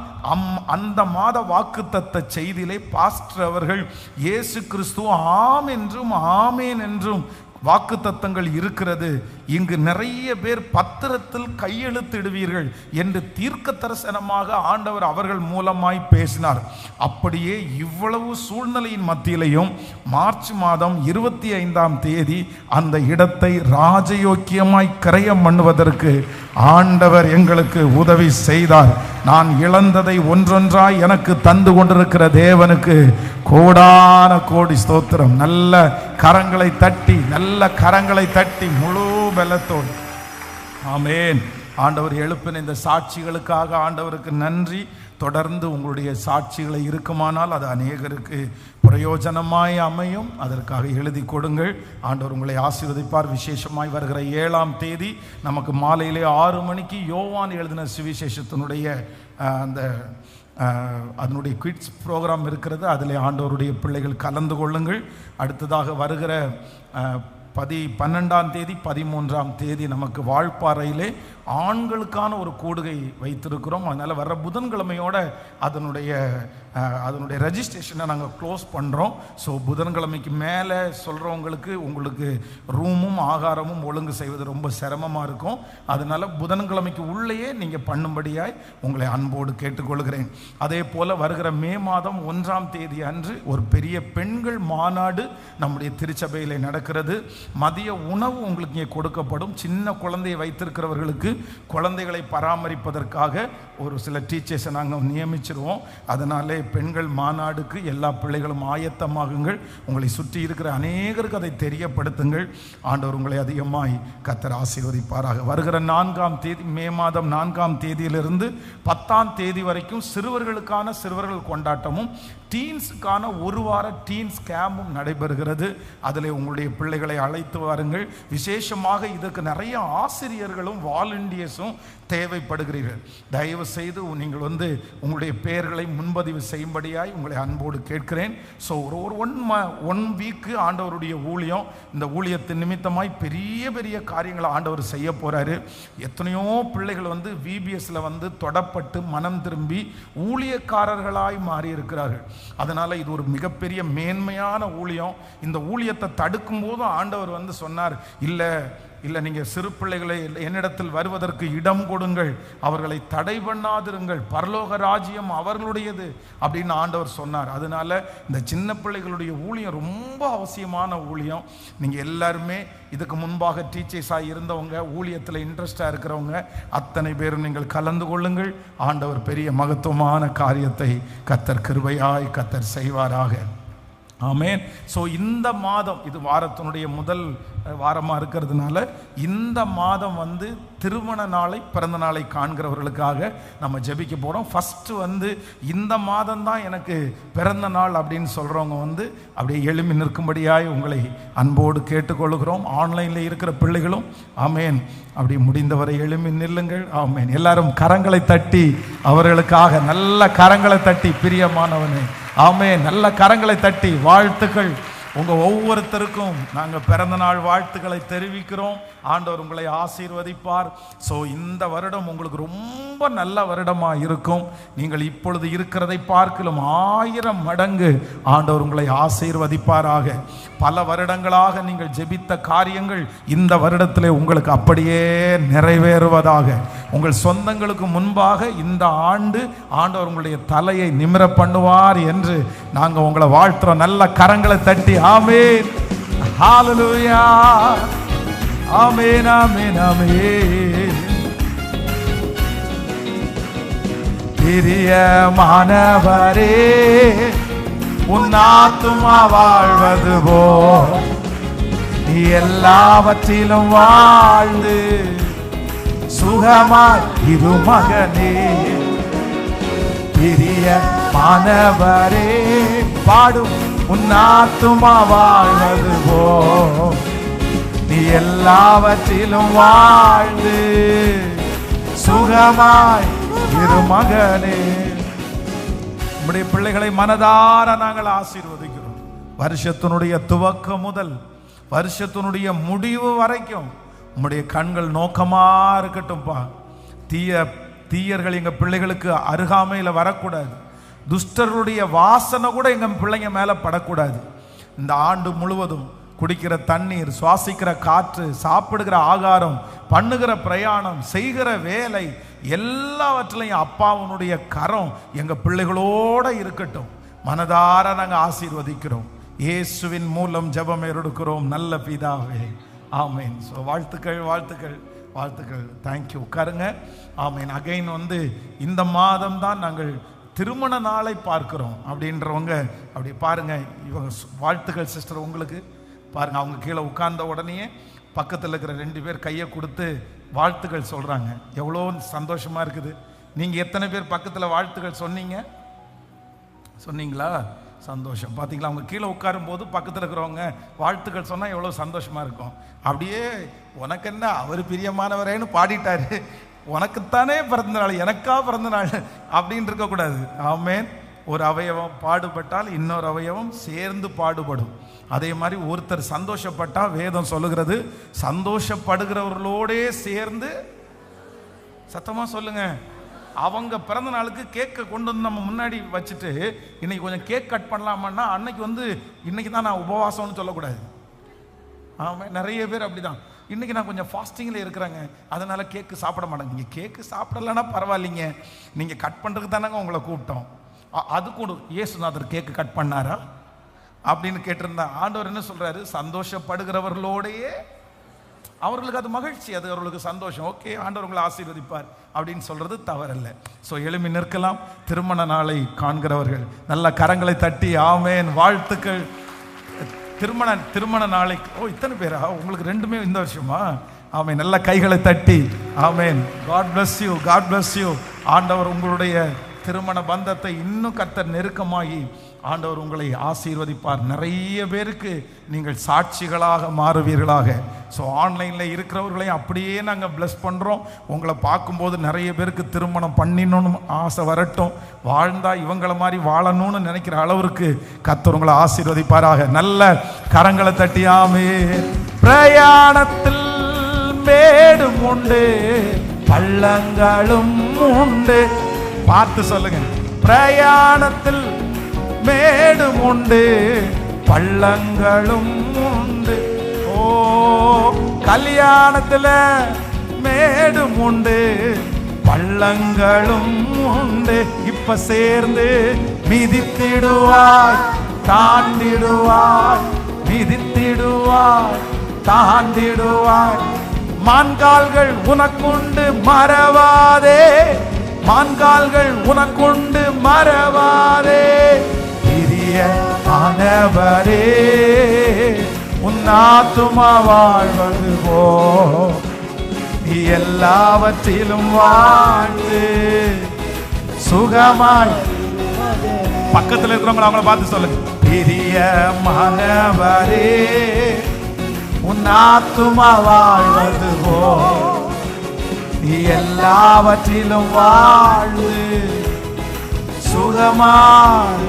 அந்த மாத வாக்குத்தத்த செய்தியிலே பாஸ்டர் அவர்கள் இயேசு கிறிஸ்து ஆம் என்றும் ஆமேன் என்றும் வாக்குத்தத்தங்கள் இருக்கிறது, இங்கு நிறைய பேர் பத்திரத்தில் கையெழுத்திடுவீர்கள் என்று தீர்க்க தரிசனமாக ஆண்டவர் அவர்கள் மூலமாய் பேசினார். அப்படியே இவ்வளவு சூழ்நிலையின் மத்தியிலையும் மார்ச் மாதம் 25 அந்த இடத்தை ராஜயோக்கியமாய் கிரயம் பண்ணுவதற்கு ஆண்டவர் எங்களுக்கு உதவி செய்தார். நான் இழந்ததை ஒன்றொன்றாய் எனக்கு தந்து கொண்டிருக்கிற தேவனுக்கு கோடான கோடி ஸ்தோத்திரம். நல்ல கரங்களை தட்டி முழு பலத்தோடு ஆமென். ஆண்டவர் எழுப்பின இந்த சாட்சிகளுக்காக ஆண்டவருக்கு நன்றி. தொடர்ந்து உங்களுடைய சாட்சிகளை இருக்குமானால் அது அநேகருக்கு பிரயோஜனமாய் அமையும். அதற்காக எழுதி கொடுங்கள். ஆண்டவர் உங்களை ஆசீர்வதிப்பார். விசேஷமாய் வருகிற 7ஆம் தேதி நமக்கு மாலையிலே 6 மணிக்கு யோவான் எழுதின சுவிசேஷத்தினுடைய அதனுடைய குவிட்ஸ் ப்ரோக்ராம் இருக்கிறது. அதில் ஆண்டவருடைய பிள்ளைகள் கலந்து கொள்ளுங்கள். அடுத்ததாக வருகிற 12ஆம் தேதி 13ஆம் தேதி நமக்கு வால்பாறையிலே ஆண்களுக்கான ஒரு கூடுகை வைத்திருக்கிறோம். அதனால் வர்ற புதன்கிழமையோட அதனுடைய ரெஜிஸ்ட்ரேஷனை நாங்கள் க்ளோஸ் பண்ணுறோம். ஸோ புதன்கிழமைக்கு மேலே சொல்கிறவங்களுக்கு உங்களுக்கு ரூமும் ஆகாரமும் ஒழுங்கு செய்வது ரொம்ப சிரமமாக இருக்கும். அதனால் புதன்கிழமைக்கு உள்ளேயே நீங்கள் பண்ணும்படியாய் உங்களை அன்போடு கேட்டுக்கொள்கிறேன். அதே போல் வருகிற மே மாதம் 1ஆம் தேதி அன்று ஒரு பெரிய பெண்கள் மாநாடு நம்முடைய திருச்சபையில் நடக்கிறது. மதிய உணவு உங்களுக்கு இங்கே கொடுக்கப்படும். சின்ன குழந்தையை வைத்திருக்கிறவர்களுக்கு குழந்தைகளை பராமரிப்பதற்காக ஒரு சில டீச்சர்ஸை நாங்கள் நியமிச்சிருவோம். அதனாலே பெண்கள் மாநாடுக்கு எல்லா பிள்ளைகளும் ஆயத்தமாகுங்கள். உங்களை சுற்றி இருக்கிற அநேகருக்கு அதை தெரியப்படுத்துங்கள். ஆண்டவர் உங்களை அதிகமாய் கர்த்தர் ஆசீர்வதிப்பாராக. வருகிற 4ஆம் தேதி, மே மாதம் 4ஆம் தேதியிலிருந்து 10ஆம் தேதி வரைக்கும் சிறுவர்களுக்கான சிறுவர்கள் கொண்டாட்டமும் டீன்ஸுக்கான 1 வார டீன்ஸ் கேம்பும் நடைபெறுகிறது. அதில் உங்களுடைய பிள்ளைகளை அழைத்து வாருங்கள். விசேஷமாக இதற்கு நிறைய ஆசிரியர்களும் வாலண்டியர்ஸும் தேவைப்படுகிறீர்கள். தயவு செய்து நீங்கள் உங்களுடைய பெயர்களை முன்பதிவு செய்யும்படியாய் உங்களை அன்போடு கேட்கிறேன். ஸோ ஒரு 1 வீக்கு ஆண்டவருடைய ஊழியம், இந்த ஊழியத்தின் நிமித்தமாய் பெரிய பெரிய காரியங்களை ஆண்டவர் செய்ய போகிறாரு. எத்தனையோ பிள்ளைகள் விபிஎஸ்ல தொடப்பட்டு மனம் திரும்பி ஊழியக்காரர்களாய் மாறி இருக்கிறார்கள். அதனால் இது ஒரு மிகப்பெரிய மேன்மையான ஊழியம். இந்த ஊழியத்தை தடுக்கும் போதும் ஆண்டவர் சொன்னார், இல்லை நீங்கள் சிறு பிள்ளைகளை என்னிடத்தில் வருவதற்கு இடம் கொடுங்கள், அவர்களை தடை பண்ணாதிருங்கள், பரலோக ராஜ்யம் அவர்களுடையது அப்படின்னு ஆண்டவர் சொன்னார். அதனால இந்த சின்ன பிள்ளைகளுடைய ஊழியம் ரொம்ப அவசியமான ஊழியம். நீங்கள் எல்லாருமே இதுக்கு முன்பாக டீச்சர்ஸாக இருந்தவங்க, ஊழியத்தில் இன்ட்ரெஸ்டாக இருக்கிறவங்க அத்தனை பேரும் நீங்கள் கலந்து கொள்ளுங்கள். ஆண்டவர் பெரிய மகத்துவமான காரியத்தை கர்த்தர் கிருபையாய் கர்த்தர் செய்வாராக. ஆமென். ஸோ இந்த மாதம் இது வாரத்தினுடைய முதல் வாரமாக இருக்கிறதுனால இந்த மாதம் திருமண நாளை, பிறந்த நாளை காண்கிறவர்களுக்காக நம்ம ஜெபிக்க போகிறோம். ஃபஸ்ட்டு இந்த மாதம் தான் எனக்கு பிறந்த நாள் அப்படின்னு சொல்கிறவங்க அப்படியே எழும்பி நிற்கும்படியாய் உங்களை அன்போடு கேட்டுக்கொள்கிறோம். ஆன்லைனில் இருக்கிற பிள்ளைகளும் ஆமேன், அப்படி முடிந்தவரை எழும்பி நில்லுங்கள். ஆமேன். எல்லாரும் கரங்களை தட்டி அவர்களுக்காக நல்ல கரங்களை தட்டி, பிரியமானவனே ஆமென், நல்ல கரங்களை தட்டி வாழ்த்துக்கள். உங்கள் ஒவ்வொருத்தருக்கும் நாங்கள் பிறந்த நாள் வாழ்த்துக்களை தெரிவிக்கிறோம். ஆண்டவர் உங்களை ஆசீர்வதிப்பார். ஸோ இந்த வருடம் உங்களுக்கு ரொம்ப நல்ல வருடமாக இருக்கும். நீங்கள் இப்பொழுது இருக்கிறதை பார்க்கலும் 1000 மடங்கு ஆண்டவர் உங்களை ஆசீர்வதிப்பாராக. பல வருடங்களாக நீங்கள் ஜெபித்த காரியங்கள் இந்த வருடத்திலே உங்களுக்கு அப்படியே நிறைவேறுவதாக. உங்கள் சொந்தங்களுக்கு முன்பாக இந்த ஆண்டு ஆண்டவர் உங்களுடைய தலையை நிமிர பண்ணுவார் என்று நாங்கள் உங்களை வாழ்த்துறோம். நல்ல கரங்களை தட்டி ஆமென், ஹல்லேலூயா, ஆமென், ஆமென், ஆமென். பிரியமானவரே, உன் ஆத்துமா வாழ்வது போ, நீ எல்லாவற்றிலும் வாழ்ந்து சுகமாய் இரு மகனே. பிரியமானவரே, பாடும், உன் ஆத்துமா வாழ்வது போ, நீ எல்லாவற்றிலும் வாழ்ந்து சுகமாய் இரு மகனே. நம்முடைய பிள்ளைகளை மனதார நாங்கள் ஆசீர்வதிக்கிறோம். வருஷத்தினுடைய துவக்கம் முதல் வருஷத்தினுடைய முடிவு வரைக்கும் உம்முடைய கண்கள் நோக்கமா இருக்கட்டும்பா. தீயர்கள் எங்க பிள்ளைகளுக்கு அருகாமையில் வரக்கூடாது. துஷ்டர்களுடைய வாசனை கூட எங்க பிள்ளைங்க மேல படக்கூடாது. இந்த ஆண்டு முழுவதும் குடிக்கிற தண்ணீர், சுவாசிக்கிற காற்று, சாப்பிடுகிற ஆகாரம், பண்ணுகிற பிரயாணம், செய்கிற வேலை எல்லாவற்றிலையும் அப்பாவுனுடைய கரம் எங்க பிள்ளைகளோட இருக்கட்டும். மனதார நாங்கள் ஆசீர்வதிக்கிறோம். இயேசுவின் மூலம் ஜெபம் எடுக்கிறோம் நல்ல பிதாவே, ஆமேன். ஸோ வாழ்த்துக்கள், வாழ்த்துக்கள், வாழ்த்துக்கள். தேங்க்யூ. உட்காருங்க. ஆமேன். அகைன் இந்த மாதம் தான் நாங்கள் திருமண நாளை பார்க்கிறோம் அப்படின்றவங்க அப்படி பாருங்க. இவங்க வாழ்த்துக்கள் சிஸ்டர் உங்களுக்கு பாருங்க. அவங்க கீழே உட்கார்ந்த உடனே பக்கத்தில் இருக்கிற 2 பேர் கையை கொடுத்து வாழ்த்துக்கள் சொல்றாங்க. எவ்வளோ சந்தோஷமா இருக்குது. நீங்க எத்தனை பேர் பக்கத்தில் வாழ்த்துக்கள் சொன்னீங்களா? சந்தோஷம். பார்த்தீங்களா? அவங்க கீழே உட்காரும் போது பக்கத்தில் இருக்கிறவங்க வாழ்த்துக்கள் சொன்னால் எவ்வளோ சந்தோஷமா இருக்கும். அப்படியே உனக்கு என்ன அவர் பிரியமானவரேன்னு பாடிட்டாரு, உனக்குத்தானே பிறந்த நாள், எனக்கா பிறந்த நாள் அப்படின்னு இருக்கக்கூடாது. ஆமேன். ஒரு அவயவம் பாடுபட்டால் இன்னொரு அவயவம் சேர்ந்து பாடுபடும். அதே மாதிரி ஒருத்தர் சந்தோஷப்பட்டா வேதம் சொல்லுகிறது, சந்தோஷப்படுகிறவர்களோடே சேர்ந்து, சத்தமா சொல்லுங்க, அவங்க பிறந்த நாளுக்கு கேக்கை கொண்டு வந்து நம்ம முன்னாடி வச்சுட்டு இன்னைக்கு கொஞ்சம் கேக் கட் பண்ணலாமான்னா அன்னைக்கு இன்னைக்கு தான் நான் உபவாசம்னு சொல்லக்கூடாது. ஆமாம், நிறைய பேர் அப்படிதான். இன்னைக்கு நான் கொஞ்சம் ஃபாஸ்டிங்கில் இருக்கிறேங்க, அதனால கேக்கு சாப்பிட மாட்டேங்க. நீங்கள் கேக்கு சாப்பிடலன்னா பரவாயில்லைங்க, நீங்கள் கட் பண்ணுறதுக்கு தானேங்க உங்களை கூப்பிட்டோம். அது கூட இயேசுநாதர் கேக்கு கட் பண்ணாரா அப்படின்னு கேட்டிருந்தா ஆண்டவர் என்ன சொல்றாரு? சந்தோஷப்படுகிறவர்களோடையே, அவர்களுக்கு அது மகிழ்ச்சி, அது அவர்களுக்கு சந்தோஷம். ஓகே, ஆண்டவர் உங்களை ஆசீர்வதிப்பார் அப்படின்னு சொல்றது தவறல்ல. ஸோ எழுப்பி நிற்கலாம். திருமண நாளை காண்கிறவர்கள் நல்ல கரங்களை தட்டி ஆமேன், வாழ்த்துக்கள். திருமண நாளை இத்தனை பேரா உங்களுக்கு? 2மே இந்த வருஷமா? ஆமேன். நல்ல கைகளை தட்டி amen. God bless you, God bless you. ஆண்டவர் உங்களுடைய திருமண பந்தத்தை இன்னும் கர்த்தர் நெருக்கமாகி ஆண்டவர் உங்களை ஆசீர்வதிப்பார். நிறைய பேருக்கு நீங்கள் சாட்சிகளாக மாறுவீர்களாக. ஸோ ஆன்லைனில் இருக்கிறவர்களையும் அப்படியே நாங்கள் பிளஸ் பண்ணுறோம். உங்களை பார்க்கும்போது நிறைய பேருக்கு திருமணம் பண்ணிடணும்னு ஆசை வரட்டும், வாழ்ந்தா இவங்களை மாதிரி வாழணும்னு நினைக்கிற அளவிற்கு கர்த்தர் உங்களை ஆசீர்வதிப்பாராக. நல்ல கரங்களை தட்டியாமே. பிரயாணத்தில் மேடும் உண்டு, பள்ளங்களும் உண்டு. பார்த்து சொல்லுங்க. பிரயாணத்தில் மேடும் உண்டு, பள்ளங்களும் உண்டு. ஓ, கல்யாணத்துல மேடும் உண்டு, பள்ளங்களும் உண்டு. இப்ப சேர்ந்து மிதித்திடுவாய், தாண்டிடுவாய், மிதித்திடுவாய், தாண்டிடுவாய். மான்கால்கள் உனக்குண்டு மறவாதே, மான்கால்கள் உனக்குண்டு மறவாதே. பிரியமானவரே, உன் ஆத்துமா வாழ்வது போ, நீ எல்லாவற்றிலும் வாழ்ந்து சுகமாய். பக்கத்தில் இருக்கிறவங்க அவங்கள பார்த்து சொல்லுங்க. பிரியமானவரே, உன் ஆத்துமா வாழ்வது போ, நீ எல்லாவற்றிலும் வாழ்ந்து சுகமாய்.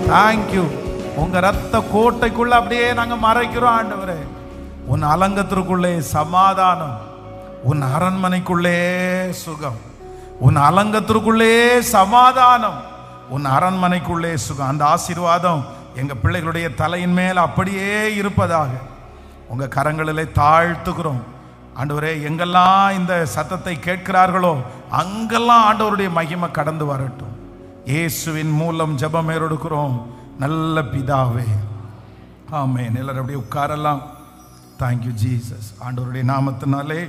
தேங்க்யூ. உங்க ரத்த கோட்டைக்குள்ள அப்படியே நாங்க மறைக்கிறோம் ஆண்டவரே. உன் அலங்கத்திற்குள்ளே சமாதானம், உன் அரண்மனைக்குள்ளே சுகம், உன் அலங்கத்திற்குள்ளே சமாதானம், உன் அரண்மனைக்குள்ளே சுகம். அந்த ஆசீர்வாதம் எங்க பிள்ளைகளுடைய தலையின் மேல் அப்படியே இருப்பதாக உங்க கரங்களிலே தாழ்த்துக்கிறோம் ஆண்டவரே. எங்கெல்லாம் இந்த சத்தத்தை கேட்கிறார்களோ அங்கெல்லாம் ஆண்டவருடைய மகிமை கடந்து வரட்டும். இயேசுவின் மூலம் ஜெபம் ஏறெடுக்கிறோம் நல்ல பிதாவே, ஆமென். எல்லாரும் அப்படியே உட்காரலாம். Thank you Jesus. ஆண்டவருடைய நாமத்தினாலே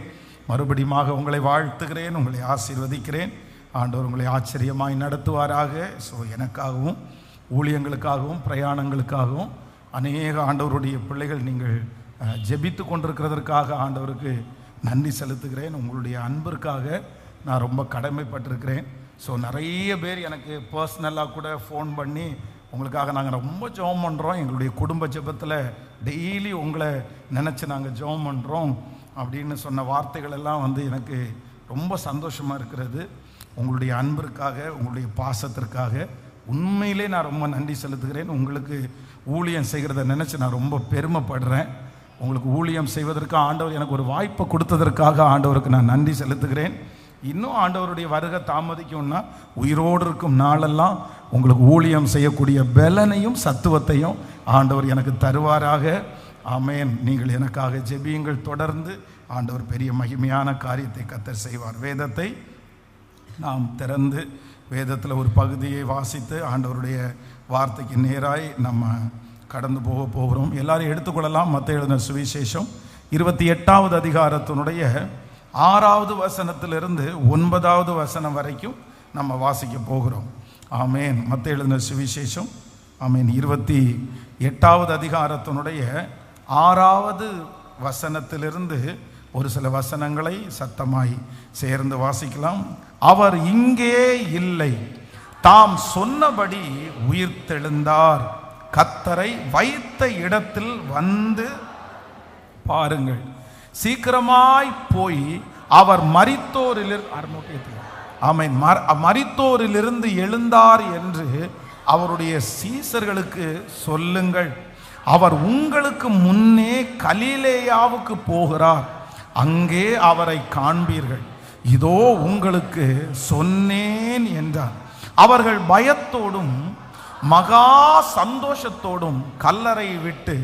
மறுபடியும் உங்களை வாழ்த்துகிறேன், உங்களை ஆசீர்வதிக்கிறேன். ஆண்டவர் உங்களை ஆச்சரியமாய் நடத்துவாராக. ஸோ எனக்காகவும் ஊழியங்களுக்காகவும் பிரயாணங்களுக்காகவும் அநேக ஆண்டவருடைய பிள்ளைகள் நீங்கள் ஜெபித்து கொண்டிருக்கிறதற்காக ஆண்டவருக்கு நன்றி செலுத்துகிறேன். உங்களுடைய அன்பிற்காக நான் ரொம்ப கடமைப்பட்டிருக்கிறேன். ஸோ நிறைய பேர் எனக்கு பர்சனலாக கூட ஃபோன் பண்ணி உங்களுக்காக நாங்கள் ரொம்ப ஜெபம் பண்ணுறோம், எங்களுடைய குடும்ப ஜெபத்தில் டெய்லி உங்களை நினச்சி நாங்கள் ஜெபம் பண்ணுறோம் அப்படின்னு சொன்ன வார்த்தைகள் எல்லாம் வந்து எனக்கு ரொம்ப சந்தோஷமாக இருக்கிறது. உங்களுடைய அன்பிற்காக, உங்களுடைய பாசத்திற்காக உண்மையிலே நான் ரொம்ப நன்றி செலுத்துகிறேன். உங்களுக்கு ஊழியம் செய்கிறத நினச்சி நான் ரொம்ப பெருமைப்படுறேன். உங்களுக்கு ஊழியம் செய்வதற்கு ஆண்டவர் எனக்கு ஒரு வாய்ப்பை கொடுத்ததற்காக ஆண்டவருக்கு நான் நன்றி செலுத்துகிறேன். இன்னும் ஆண்டவருடைய வருகை தாமதிக்கும்னா உயிரோடு இருக்கும் நாளெல்லாம் உங்களுக்கு ஊழியம் செய்யக்கூடிய பலனையும் சத்துவத்தையும் ஆண்டவர் எனக்கு தருவாராக. ஆமென். நீங்கள் எனக்காக ஜெபியுங்கள் தொடர்ந்து. ஆண்டவர் பெரிய மகிமையான காரியத்தை கர்த்தர் செய்வார். வேதத்தை நாம் திறந்து வேதத்தில் ஒரு பகுதியை வாசித்து ஆண்டவருடைய வார்த்தைக்கு நேராய் நம்ம கடந்து போகிறோம். எல்லாரும் எடுத்துக்கொள்ளலாம். மத்தேயு எழுதின சுவிசேஷம் 28வது அதிகாரத்தினுடைய 6வது வசனத்திலிருந்து 9வது வசனம் வரைக்கும் நம்ம வாசிக்க போகிறோம். ஆமென். மத்தேயு எழுதின சுவிசேஷம் ஆமென் 28வது அதிகாரத்தினுடைய 6வது வசனத்திலிருந்து ஒரு சில வசனங்களை சத்தமாய் சேர்ந்து வாசிக்கலாம். அவர் இங்கே இல்லை, தாம் சொன்னபடி உயிர்த்தெழுந்தார். கர்த்தரை வைத்த இடத்தில் வந்து பாருங்கள். சீக்கிரமாய் போய் அவர் மரித்தோரிலிருந்து எழுந்தார் என்று அவருடைய சீசர்களுக்கு சொல்லுங்கள். அவர் உங்களுக்கு முன்னே கலிலேயாவுக்கு போகிறார், அங்கே அவரை காண்பீர்கள். இதோ உங்களுக்கு சொன்னேன் என்றார். அவர்கள் பயத்தோடும் மகா சந்தோஷத்தோடும் கல்லறை விட்டு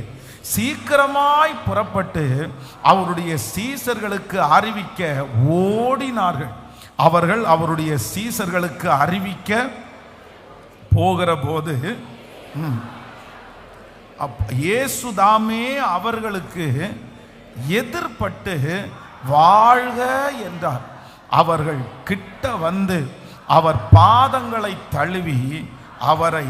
சீக்கிரமாய் புறப்பட்டு அவருடைய சீசர்களுக்கு அறிவிக்க ஓடினார்கள். அவர்கள் அவருடைய சீசர்களுக்கு அறிவிக்க போகிற போது இயேசுதாமே அவர்களுக்கு எதிர்பட்டு வாழ்க என்றார். அவர்கள் கிட்ட வந்து அவர் பாதங்களை தழுவி அவரை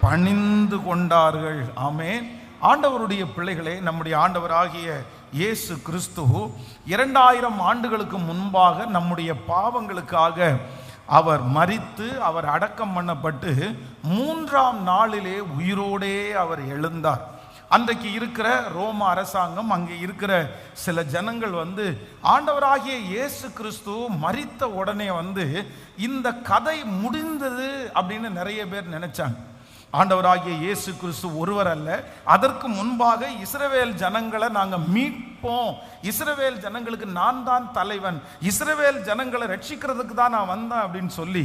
பணிந்து கொண்டார்கள். ஆமென். ஆண்டவருடைய பிள்ளைகளே, நம்முடைய ஆண்டவராகிய இயேசு கிறிஸ்து 2000 ஆண்டுகளுக்கு முன்பாக நம்முடைய பாவங்களுக்காக அவர் மரித்து அவர் அடக்கம் பண்ணப்பட்டு 3ஆம் நாளிலே உயிரோடே அவர் எழுந்தார். அன்றைக்கு இருக்கிற ரோம அரசாங்கம், அங்கே இருக்கிற சில ஜனங்கள் வந்து ஆண்டவராகிய இயேசு கிறிஸ்து மரித்த உடனே வந்து இந்த கதை முடிந்தது அப்படின்னு நிறைய பேர் நினைச்சாங்க. ஆண்டவராகிய இயேசு கிறிஸ்து ஒருவர் அல்ல, அதற்கு முன்பாக இஸ்ரவேல் ஜனங்களை நாங்கள் மீட்போம், இஸ்ரவேல் ஜனங்களுக்கு நான் தான் தலைவன், இஸ்ரவேல் ஜனங்களை ரட்சிக்கிறதுக்கு தான் நான் வந்தேன் அப்படின்னு சொல்லி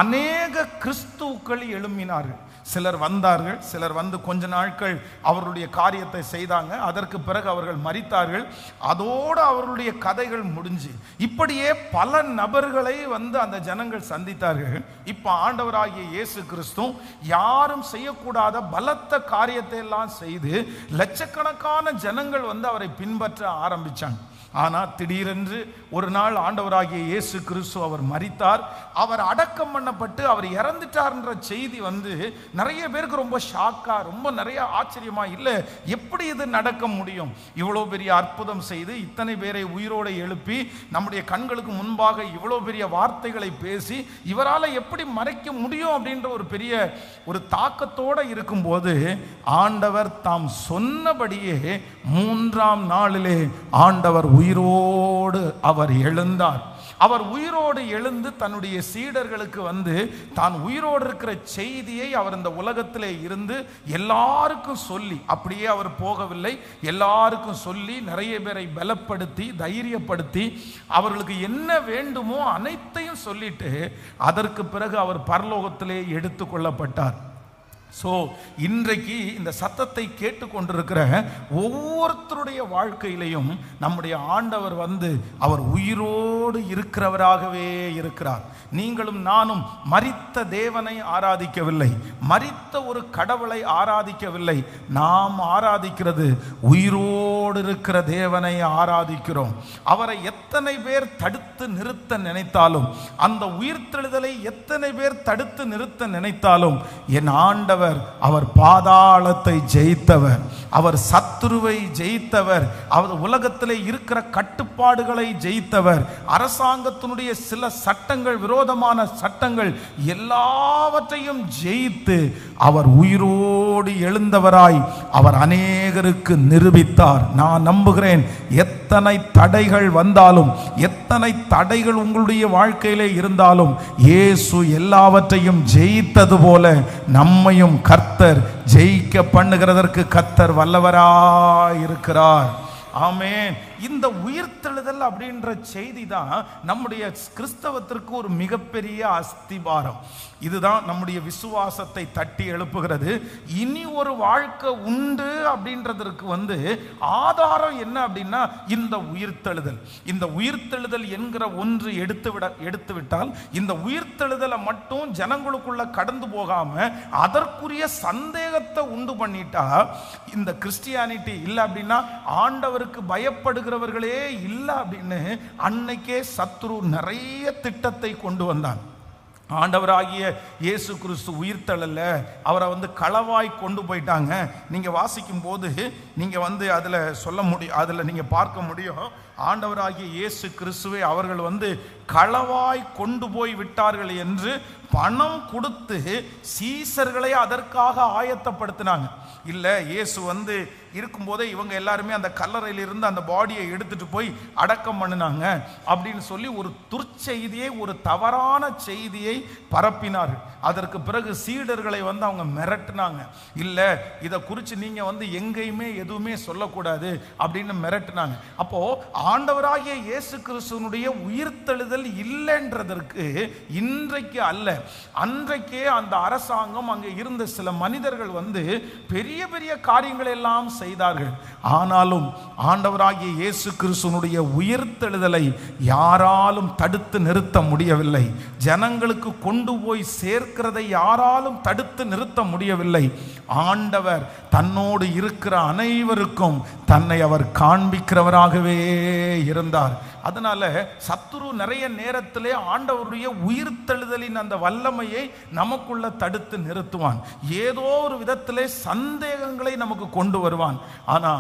அநேக கிறிஸ்துக்கள் எழும்பினார்கள். சிலர் வந்தார்கள், சிலர் வந்து கொஞ்ச நாட்கள் அவருடைய காரியத்தை செய்தாங்க. அதற்கு பிறகு அவர்கள் மரித்தார்கள். அதோடு அவர்களுடைய கதைகள் முடிஞ்சு இப்படியே பல நபர்களை வந்து அந்த ஜனங்கள் சந்தித்தார்கள். இப்போ ஆண்டவராகிய இயேசு கிறிஸ்து யாரும் செய்யக்கூடாத பலத்த காரியத்தை எல்லாம் செய்து லட்சக்கணக்கான ஜனங்கள் வந்து அவரை பின்பற்ற ஆரம்பிச்சாங்க. ஆனால் திடீரென்று ஒரு நாள் ஆண்டவராகிய இயேசு கிறிஸ்து அவர் மரித்தார், அவர் அடக்கம் பண்ணப்பட்டு அவர் இறந்துட்டார்ன்ற செய்தி வந்து நிறைய பேருக்கு ரொம்ப ஷாக்கா, ரொம்ப நிறைய ஆச்சரியமா, இல்லை எப்படி இது நடக்க முடியும், இவ்வளோ பெரிய அற்புதம் செய்து இத்தனை பேரை உயிரோடு எழுப்பி நம்முடைய கண்களுக்கு முன்பாக இவ்வளோ பெரிய வார்த்தைகளை பேசி இவரால் எப்படி மறைக்க முடியும் அப்படின்ற ஒரு பெரிய ஒரு தாக்கத்தோடு இருக்கும்போது ஆண்டவர் தாம் சொன்னபடியே 3ஆம் நாளிலே ஆண்டவர் உயிரோடு அவர் எழுந்தார். அவர் உயிரோடு எழுந்து தன்னுடைய சீடர்களுக்கு வந்து தான் உயிரோடு இருக்கிற செய்தியை அவர் இந்த உலகத்திலே இருந்து எல்லாருக்கும் சொல்லி, அப்படியே அவர் போகவில்லை, எல்லாருக்கும் சொல்லி நிறைய பேரை பலப்படுத்தி தைரியப்படுத்தி அவர்களுக்கு என்ன வேண்டுமோ அனைத்தையும் சொல்லிட்டு அதற்கு பிறகு அவர் பரலோகத்திலே எடுத்துக்கொள்ளப்பட்டார். ஸோ இன்றைக்கு இந்த சத்தத்தை கேட்டுக்கொண்டிருக்கிற ஒவ்வொருத்தருடைய வாழ்க்கையிலையும் நம்முடைய ஆண்டவர் வந்து அவர் உயிரோடு இருக்கிறவராகவே இருக்கிறார். நீங்களும் நானும் மரித்த தேவனை ஆராதிக்கவில்லை, மரித்த ஒரு கடவுளை ஆராதிக்கவில்லை. நாம் ஆராதிக்கிறது உயிரோடு இருக்கிற தேவனை ஆராதிக்கிறோம். அவரை எத்தனை பேர் தடுத்து நிறுத்த நினைத்தாலும், அந்த உயிர்த்தெழுதலை எத்தனை பேர் தடுத்து நிறுத்த நினைத்தாலும், என் ஆண்டவர் அவர் பாதாளத்தை ஜெயித்தவர், அவர் சத்துருவை ஜெயித்தவர், அவர் உலகத்திலே இருக்கிற கட்டுப்பாடுகளை ஜெயித்தவர், அரசாங்கத்தினுடைய சில சட்டங்கள், விரோதமான சட்டங்கள் எல்லாவற்றையும் ஜெயித்து அவர் உயிரோடு எழுந்தவராய் அவர் அநேகருக்கு நிரூபித்தார். நான் நம்புகிறேன், எத்தனை தடைகள் வந்தாலும், எத்தனை தடைகள் உங்களுடைய வாழ்க்கையிலே இருந்தாலும், இயேசு எல்லாவற்றையும் ஜெயித்தது போல நம்மையும் கர்த்தர் ஜெயிக்க பண்ணுகிறதற்கு கர்த்தர் வல்லவராய் இருக்கிறார். ஆமென். இந்த உயிர்த்தெழுதல் அப்படின்ற செய்தி தான் நம்முடைய கிறிஸ்தவத்திற்கு ஒரு மிகப்பெரிய அஸ்திபாரம். இதுதான் நம்முடைய விசுவாசத்தை தட்டி எழுப்புகிறது. இனி ஒரு வாழ்க்கை உண்டு அப்படின்றதற்கு வந்து ஆதாரம் என்ன அப்படின்னா இந்த உயிர்த்தெழுதல். இந்த உயிர்த்தெழுதல் என்கிற ஒன்று எடுத்துவிட்டால், இந்த உயிர்த்தெழுதலை மட்டும் ஜனங்களுக்குள்ள கடந்து போகாம அதற்குரிய சந்தேகத்தை உண்டு பண்ணிட்டா, இந்த கிறிஸ்டியானிட்டி இல்லை அப்படின்னா ஆண்டவருக்கு பயப்படுகிறவர்களே இல்லை அப்படின்னு அன்னைக்கே சத்துரு நிறைய திட்டத்தை கொண்டு வந்தான். ஆண்டவராகிய இயேசு கிறிஸ்து உயிர்த்தெழல, அவரை வந்து களவாய் கொண்டு போயிட்டாங்க. நீங்க வாசிக்கும் போது நீங்க வந்து அதுல சொல்ல முடியும், அதுல நீங்க பார்க்க முடியும், ஆண்டவராகிய இயேசு கிறிஸ்துவை அவர்கள் வந்து களவாய் கொண்டு போய் விட்டார்கள் என்று பணம் கொடுத்து சீசர்களை அதற்காக ஆயத்தப்படுத்தினாங்க. இல்லை, இயேசு வந்து இருக்கும்போதே இவங்க எல்லாருமே அந்த கல்லறையில் இருந்து அந்த பாடியை எடுத்துட்டு போய் அடக்கம் பண்ணினாங்க அப்படின்னு சொல்லி ஒரு துர்ச்செய்தியை, ஒரு தவறான செய்தியை பரப்பினார்கள். அதற்கு பிறகு சீடர்களை வந்து அவங்க மிரட்டினாங்க. இல்லை, இதை குறித்து நீங்க வந்து எங்கேயுமே எதுவுமே சொல்லக்கூடாது அப்படின்னு மிரட்டினாங்க. அப்போ ஆண்டவராகிய இயேசு கிறிஸ்துவனுடைய உயிர்த்தெழுதல் இல்லைன்றதற்கு இன்றைக்கு அல்ல, அன்றைக்கே அந்த அரசாங்கம், அங்கே இருந்த சில மனிதர்கள் வந்து பெரிய பெரிய காரியங்கள் எல்லாம் செய்தார்கள். ஆனாலும் ஆண்டவராகிய இயேசு கிறிஸ்துவனுடைய உயிர்த்தெழுதலை யாராலும் தடுத்து நிறுத்த முடியவில்லை. ஜனங்களுக்கு கொண்டு போய் சேர்க்கிறதை யாராலும் தடுத்து நிறுத்த முடியவில்லை. ஆண்டவர் தன்னோடு இருக்கிற அனைவருக்கும் தன்னை அவர் காண்பிக்கிறவராகவே இருந்தார். அதனால சத்துரு நிறைய நேரத்திலே ஆண்டவருடைய உயிர்த்தெழுதலின் அந்த வல்லமையை நமக்குள்ள தடுத்து நிறுத்துவான். ஏதோ ஒரு விதத்திலே சந்தேகங்களை நமக்கு கொண்டு வருவான். ஆனா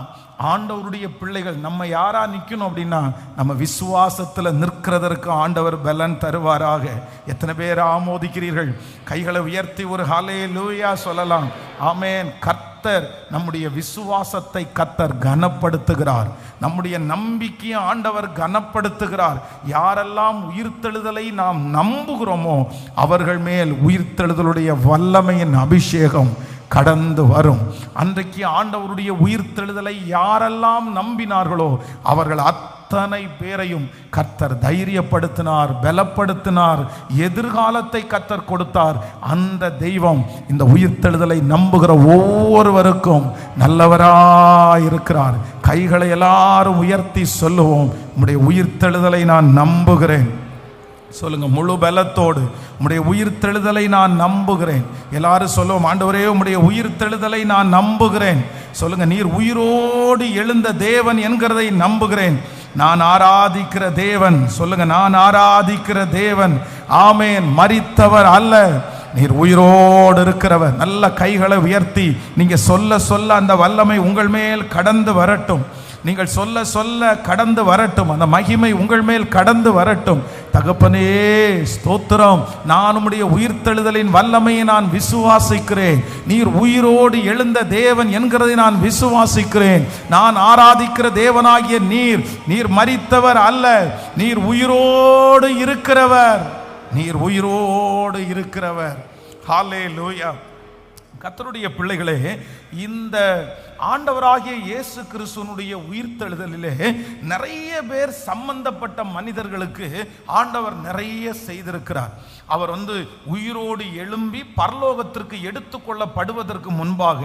ஆண்டவருடைய பிள்ளைகள் நம்ம யாரா நிற்கணும் அப்படின்னா, நம்ம விசுவாசத்துல நிற்கிறதற்கு ஆண்டவர் பலன் தருவாராக. எத்தனை பேர் ஆமோதிக்கிறீர்கள்? கைகளை உயர்த்தி ஒரு ஹல்லேலூயா சொல்லலாம். ஆமென். கர்த்தர் நம்முடைய விசுவாசத்தை கர்த்தர் கனப்படுத்துகிறார். நம்முடைய நம்பிக்கையை ஆண்டவர் கனப்படுத்துகிறார். யாரெல்லாம் உயிர்த்தெழுதலை நாம் நம்புகிறோமோ அவர்கள் மேல் உயிர்த்தெழுதலுடைய வல்லமையின் அபிஷேகம் கடந்து வரும். அன்றைக்கு ஆண்டவருடைய உயிர்த்தெழுதலை யாரெல்லாம் நம்பினார்களோ அவர்கள் அத்தனை பேரையும் கர்த்தர் தைரியப்படுத்தினார், பலப்படுத்தினார், எதிர்காலத்தை கர்த்தர் கொடுத்தார். அந்த தெய்வம் இந்த உயிர்த்தெழுதலை நம்புகிற ஒவ்வொருவருக்கும் நல்லவராயிருக்கிறார். கைகளை எல்லாரும் உயர்த்தி சொல்லுவோம், உம்முடைய உயிர்த்தெழுதலை நான் நம்புகிறேன். சொல்லுங்க, முழு பலத்தோடு உம்முடைய உயிர்த்தெழுதலை நான் நம்புகிறேன். எல்லாரும் சொல்லுவோம், ஆண்டவரே உம்முடைய உயிர்த்தெழுதலை நான் நம்புகிறேன். சொல்லுங்க, நீர் உயிரோடு எழுந்த தேவன் என்கிறதை நம்புகிறேன். நான் ஆராதிக்கிற தேவன், சொல்லுங்க, நான் ஆராதிக்கிற தேவன், ஆமென், மரித்தவர் அல்ல, நீர் உயிரோடு இருக்கிறவர். நல்ல கைகளை உயர்த்தி நீங்க சொல்ல சொல்ல அந்த வல்லமை உங்கள் மேல் கடந்து வரட்டும். நீங்கள் சொல்ல சொல்ல கடந்து வரட்டும். அந்த மகிமை உங்கள் மேல் கடந்து வரட்டும். தகப்பனே ஸ்தோத்திரம். நான் உம்முடைய உயிர்த்தெழுதலின் வல்லமையை நான் விசுவாசிக்கிறேன். நீர் உயிரோடு எழுந்த தேவன் என்கிறதை நான் விசுவாசிக்கிறேன். நான் ஆராதிக்கிற தேவனாகிய நீர் மரித்தவர் அல்ல, நீர் உயிரோடு இருக்கிறவர். நீர் உயிரோடு இருக்கிறவர். ஹல்லேலூயா. கர்த்தருடைய பிள்ளைகளே, இந்த ஆண்டவராகிய இயேசு கிறிஸ்துவினுடைய உயிர்த்தெழுதலிலே நிறைய பேர் சம்பந்தப்பட்ட மனிதர்களுக்கு ஆண்டவர் நிறைய செய்திருக்கிறார். அவர் உயிரோடு எழும்பி பரலோகத்திற்கு எடுத்துக்கொள்ளப்படுவதற்கு முன்பாக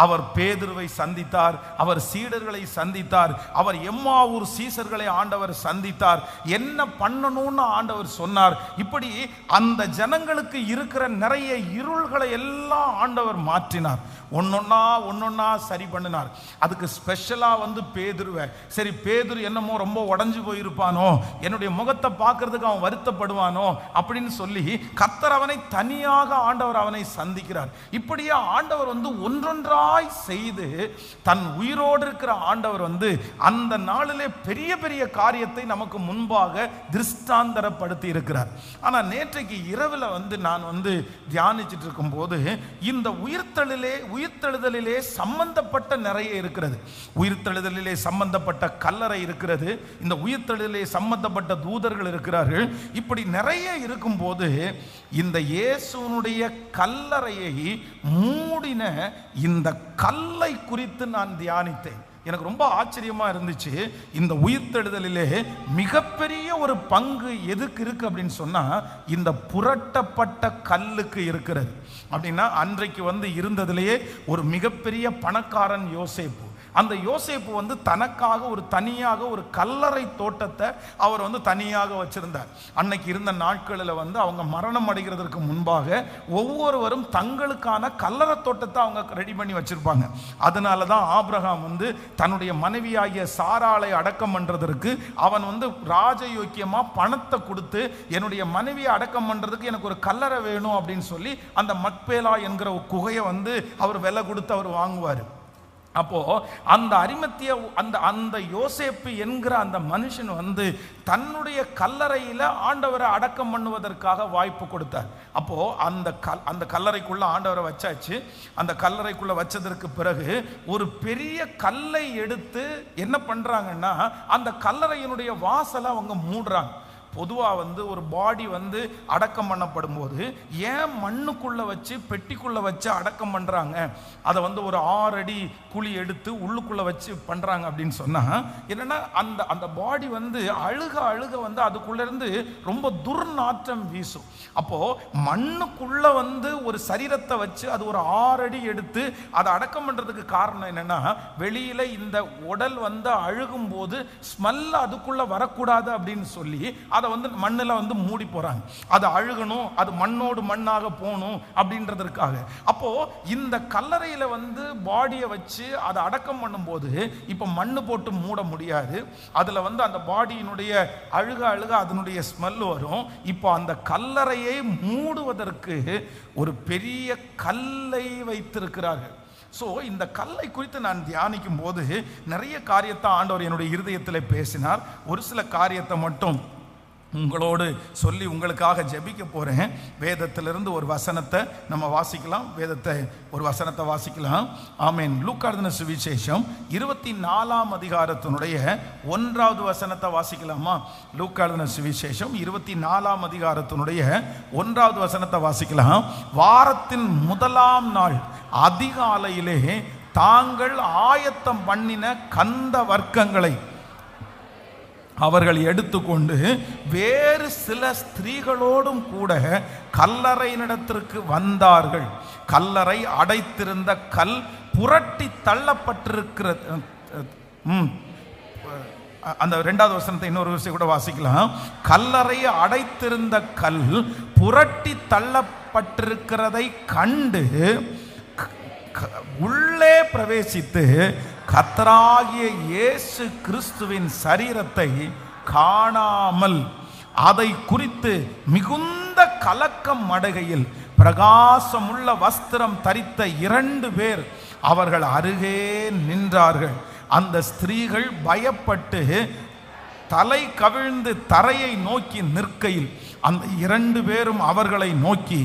அவர் பேதுருவை சந்தித்தார், அவர் சீடர்களை சந்தித்தார், அவர் எம்மாவூர் சீசர்களை ஆண்டவர் சந்தித்தார். என்ன பண்ணணும்னு ஆண்டவர் சொன்னார். இப்படி அந்த ஜனங்களுக்கு இருக்கிற நிறைய இருள்களை எல்லாம் ஆண்டவர் மாற்றினார். ஒன்னொன்னா சரி பண்ணினார். அதுக்கு ஸ்பெஷலா பேதுருவை, சரி பேதுரு என்னமோ ரொம்ப உடஞ்சு போயிருப்பானோ, என்னுடைய முகத்தை பார்க்கறதுக்கு அவன் வருத்தப்படுவானோ அப்படின்னு சொல்லி கர்த்தர் அவனை தனியாக ஆண்டவர் அவனை சந்திக்கிறார். இப்படியே ஆண்டவர் ஒன்றொன்றாய் செய்து தன் உயிரோடு இருக்கிற ஆண்டவர் அந்த நாளிலே பெரிய பெரிய காரியத்தை நமக்கு முன்பாக திருஷ்டாந்தரப்படுத்தி இருக்கிறார். ஆனா நேற்றைக்கு இரவுல நான் தியானிச்சிட்டு இருக்கும் போது இந்த உயிர்த்தெழுதலிலே சம்பந்தப்பட்ட நிறைய இருக்கிறது. உயிர்த்தெழுதலிலே சம்பந்தப்பட்ட கல்லறை இருக்கிறது. இந்த உயிர்த்தெழுதலிலே சம்பந்தப்பட்ட தூதர்கள் இருக்கிறார்கள். இப்படி நிறைய இருக்கும் போது இந்த இயேசுனுடைய கல்லறையை மூடின இந்த கல்லை குறித்து நான் தியானித்தேன். எனக்கு ரொம்ப ஆச்சரியமா இருந்துச்சு. இந்த உயிர்த்தெழுதலிலே மிகப்பெரிய ஒரு பங்கு எதுக்கு இருக்கு அப்படின்னு சொன்னா, இந்த புரட்டப்பட்ட கல்லுக்கு இருக்கிறது. அப்படின்னா அன்றைக்கு இருந்ததிலேயே ஒரு மிகப்பெரிய பணக்காரன் யோசேப்பு. அந்த யோசேப்பு தனக்காக ஒரு தனியாக ஒரு கல்லறை தோட்டத்தை அவர் தனியாக வச்சிருந்தார். அன்னைக்கு இருந்த நாட்களில் அவங்க மரணம் அடைகிறதுக்கு முன்பாக ஒவ்வொருவரும் தங்களுக்கான கல்லறை தோட்டத்தை அவங்க ரெடி பண்ணி வச்சிருப்பாங்க. அதனால தான் ஆபிரகாம் தன்னுடைய மனைவியாகிய சாராளை அடக்கம் பண்றதற்கு அவன் ராஜயோக்கியமா பணத்தை கொடுத்து என்னுடைய மனைவியை அடக்கம் பண்றதுக்கு எனக்கு ஒரு கல்லறை வேணும் அப்படின்னு சொல்லி அந்த மக்பேலா என்கிற குகையை அவர் விலை கொடுத்து அவர் வாங்குவார். அப்போ அந்த அரிமத்திய அந்த யோசேப்பு என்கிற அந்த மனுஷன் தன்னுடைய கல்லறையில ஆண்டவரை அடக்கம் பண்ணுவதற்காக வாய்ப்பு கொடுத்தார். அப்போ அந்த கல்லறைக்குள்ள ஆண்டவரை வச்சாச்சு. அந்த கல்லறைக்குள்ள வச்சதற்கு பிறகு ஒரு பெரிய கல்லை எடுத்து என்ன பண்றாங்கன்னா, அந்த கல்லறையினுடைய வாசலை அவங்க மூடுறாங்க. பொதுவாக ஒரு பாடி அடக்கம் பண்ணப்படும் போது ஏன் மண்ணுக்குள்ள வச்சு பெட்டிக்குள்ள வச்சு அடக்கம் பண்றாங்க, அதை ஒரு 6 அடி குழி எடுத்து உள்ளுக்குள்ள வச்சு பண்றாங்க அப்படின்னு சொன்னா என்னன்னா, அந்த பாடி அழுக அதுக்குள்ள இருந்து ரொம்ப துர்நாற்றம் வீசும். அப்போ மண்ணுக்குள்ள ஒரு சரீரத்தை வச்சு அது ஒரு 6 அடி எடுத்து அதை அடக்கம் பண்றதுக்கு காரணம் என்னன்னா, வெளியில இந்த உடல் அழுகும் போது ஸ்மெல் அதுக்குள்ள வரக்கூடாது அப்படின்னு சொல்லி அதை மண்ணில் மூடி போறாங்க. அது அழுகணும், அது மண்ணோடு மண்ணாக போகணும் அப்படின்றதற்காக. அப்போ இந்த கல்லறையில பாடியை வச்சு அதை அடக்கம் பண்ணும்போது இப்ப மண்ணு போட்டு மூட முடியாது. அதுல அந்த பாடியினுடைய அழுக அதனுடைய ஸ்மெல் வரும். இப்போ அந்த கல்லறையை மூடுவதற்கு ஒரு பெரிய கல்லை வைத்திருக்கிறார்கள். ஸோ இந்த கல்லை குறித்து நான் தியானிக்கும் போது நிறைய காரியத்தை ஆண்டவர் என்னுடைய இருதயத்தில் பேசினார். ஒரு சில காரியத்தை மட்டும் உங்களோடு சொல்லி உங்களுக்காக ஜெபிக்க போகிறேன். வேதத்திலிருந்து ஒரு வசனத்தை நம்ம வாசிக்கலாம். வேதத்தை ஒரு வசனத்தை வாசிக்கலாம். ஆமேன். லூக்கா எழுதின சுவிசேஷம் 24ஆம் அதிகாரத்தினுடைய 1வது வசனத்தை வாசிக்கலாமா? லூக்கா எழுதின சுவிசேஷம் 24ஆம் அதிகாரத்தினுடைய 1வது வசனத்தை வாசிக்கலாம். வாரத்தின் முதலாம் நாள் அதிகாலையிலே தாங்கள் ஆயத்தம் பண்ணின கந்த வர்க்கங்களை அவர்கள் எடுத்துக்கொண்டு வேறு சில ஸ்திரீகளோடும் கூட கல்லறையினிடத்திற்கு வந்தார்கள். கல்லறை அடைத்திருந்த கல் புரட்டி தள்ளப்பட்டிருக்கிறது. அந்த 2வது வசனத்தை இன்னொரு விஷயம் கூட வாசிக்கலாம். கல்லறை அடைத்திருந்த கல் புரட்டி தள்ளப்பட்டிருக்கிறதை கண்டு உள்ளே பிரவேசித்து கர்த்தராகிய இயேசு கிறிஸ்துவின் சரீரத்தை காணாமல் அதை குறித்து மிகுந்த கலக்கம் அடைகையில் பிரகாசமுள்ள வஸ்திரம் தரித்த 2 பேர் அவர்கள் அருகே நின்றார்கள். அந்த ஸ்திரீகள் பயப்பட்டு தலை கவிழ்ந்து தரையை நோக்கி நிற்கையில் அந்த 2 பேரும் அவர்களை நோக்கி,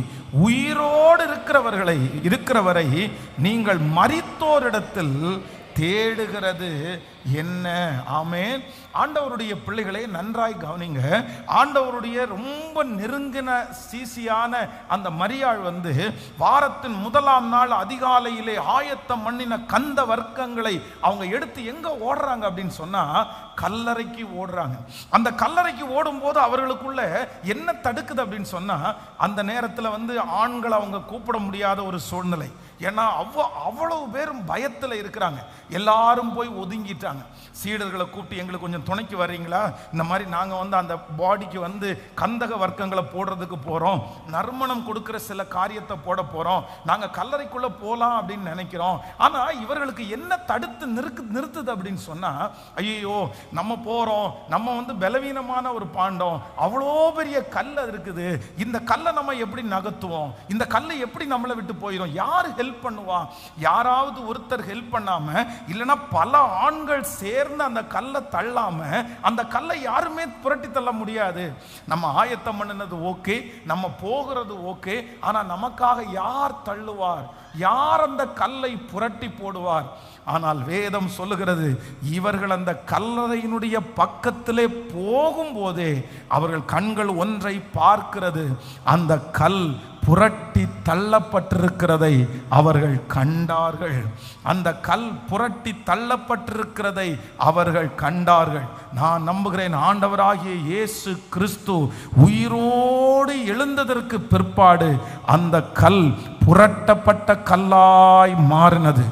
உயிரோடு இருக்கிறவரை நீங்கள் மரித்தோரிடத்தில் தேடுகிறது என்ன? ஆமென். ஆண்டவருடைய பிள்ளைகளை நன்றாய் கவனிங்க. ஆண்டவருடைய ரொம்ப நெருங்கின சீசியான அந்த மரியாள் வாரத்தின் முதலாம் நாள் அதிகாலையிலே ஆயத்தம் பண்ணின கந்த வர்க்கங்களை அவங்க எடுத்து எங்க ஓடுறாங்க அப்படின்னு சொன்னா கல்லறைக்கு ஓடுறாங்க. அந்த கல்லறைக்கு ஓடும்போது அவர்களுக்குள்ள என்ன தடுக்குது அப்படின்னு சொன்னா, அந்த நேரத்தில் ஆண்களை அவங்க கூப்பிட முடியாத ஒரு சூழ்நிலை. ஏன்னா அவ்வளவு பேரும் பயத்தில் இருக்கிறாங்க. எல்லாரும் போய் ஒதுங்கிட்டாங்க. சீடர்களை கூப்பிட்டு எங்களுக்கு கொஞ்சம் துணைக்கு வர்றீங்களா, இந்த மாதிரி நாங்கள் அந்த பாடிக்கு கந்தக வர்க்கங்களை போடுறதுக்கு போகிறோம், நறுமணம் கொடுக்குற சில காரியத்தை போட போகிறோம், நாங்கள் கல்லறைக்குள்ளே போகலாம் அப்படின்னு நினைக்கிறோம். ஆனால் இவர்களுக்கு என்ன தடுத்து நிறுத்துது அப்படின்னு சொன்னால், ஐயோ நம்ம போகிறோம், நம்ம பலவீனமான ஒரு பாண்டம், அவ்வளோ பெரிய கல் இருக்குது, இந்த கல்லை நம்ம எப்படி நகர்த்துவோம், இந்த கல்லை எப்படி நம்மளை விட்டு போயிடும், யார் ஹெல்ப் பண்ணுவா? யாராவது ஒருத்தர் ஹெல்ப் பண்ணாம, இல்லைன்னா பல ஆண்கள் சேர்ந்து அந்த கல்லை தள்ளாம அந்த கல்லை யாருமே புரட்டி தள்ள முடியாது. நம்ம ஆயத்தம் பண்ணினது ஓகே, நம்ம போகிறது ஓகே, ஆனா நமக்காக யார் தள்ளுவார்? யார் அந்த கல்லை புரட்டி போடுவார்? ஆனால் வேதம் சொல்லுகிறது, இவர்கள் அந்த கல்லறையினுடைய பக்கத்திலே போகும்போதே அவர்கள் கண்கள் ஒன்றை பார்க்கிறது, அந்த கல் புரட்டி தள்ளப்பட்டிருக்கிறதை அவர்கள் கண்டார்கள். அந்த கல் புரட்டி தள்ளப்பட்டிருக்கிறதை அவர்கள் கண்டார்கள். நான் நம்புகிறேன், ஆண்டவராகிய இயேசு கிறிஸ்து உயிரோடு எழுந்ததற்கு பிற்பாடு அந்த கல் புரட்டப்பட்ட கல்லாய் மாறினது.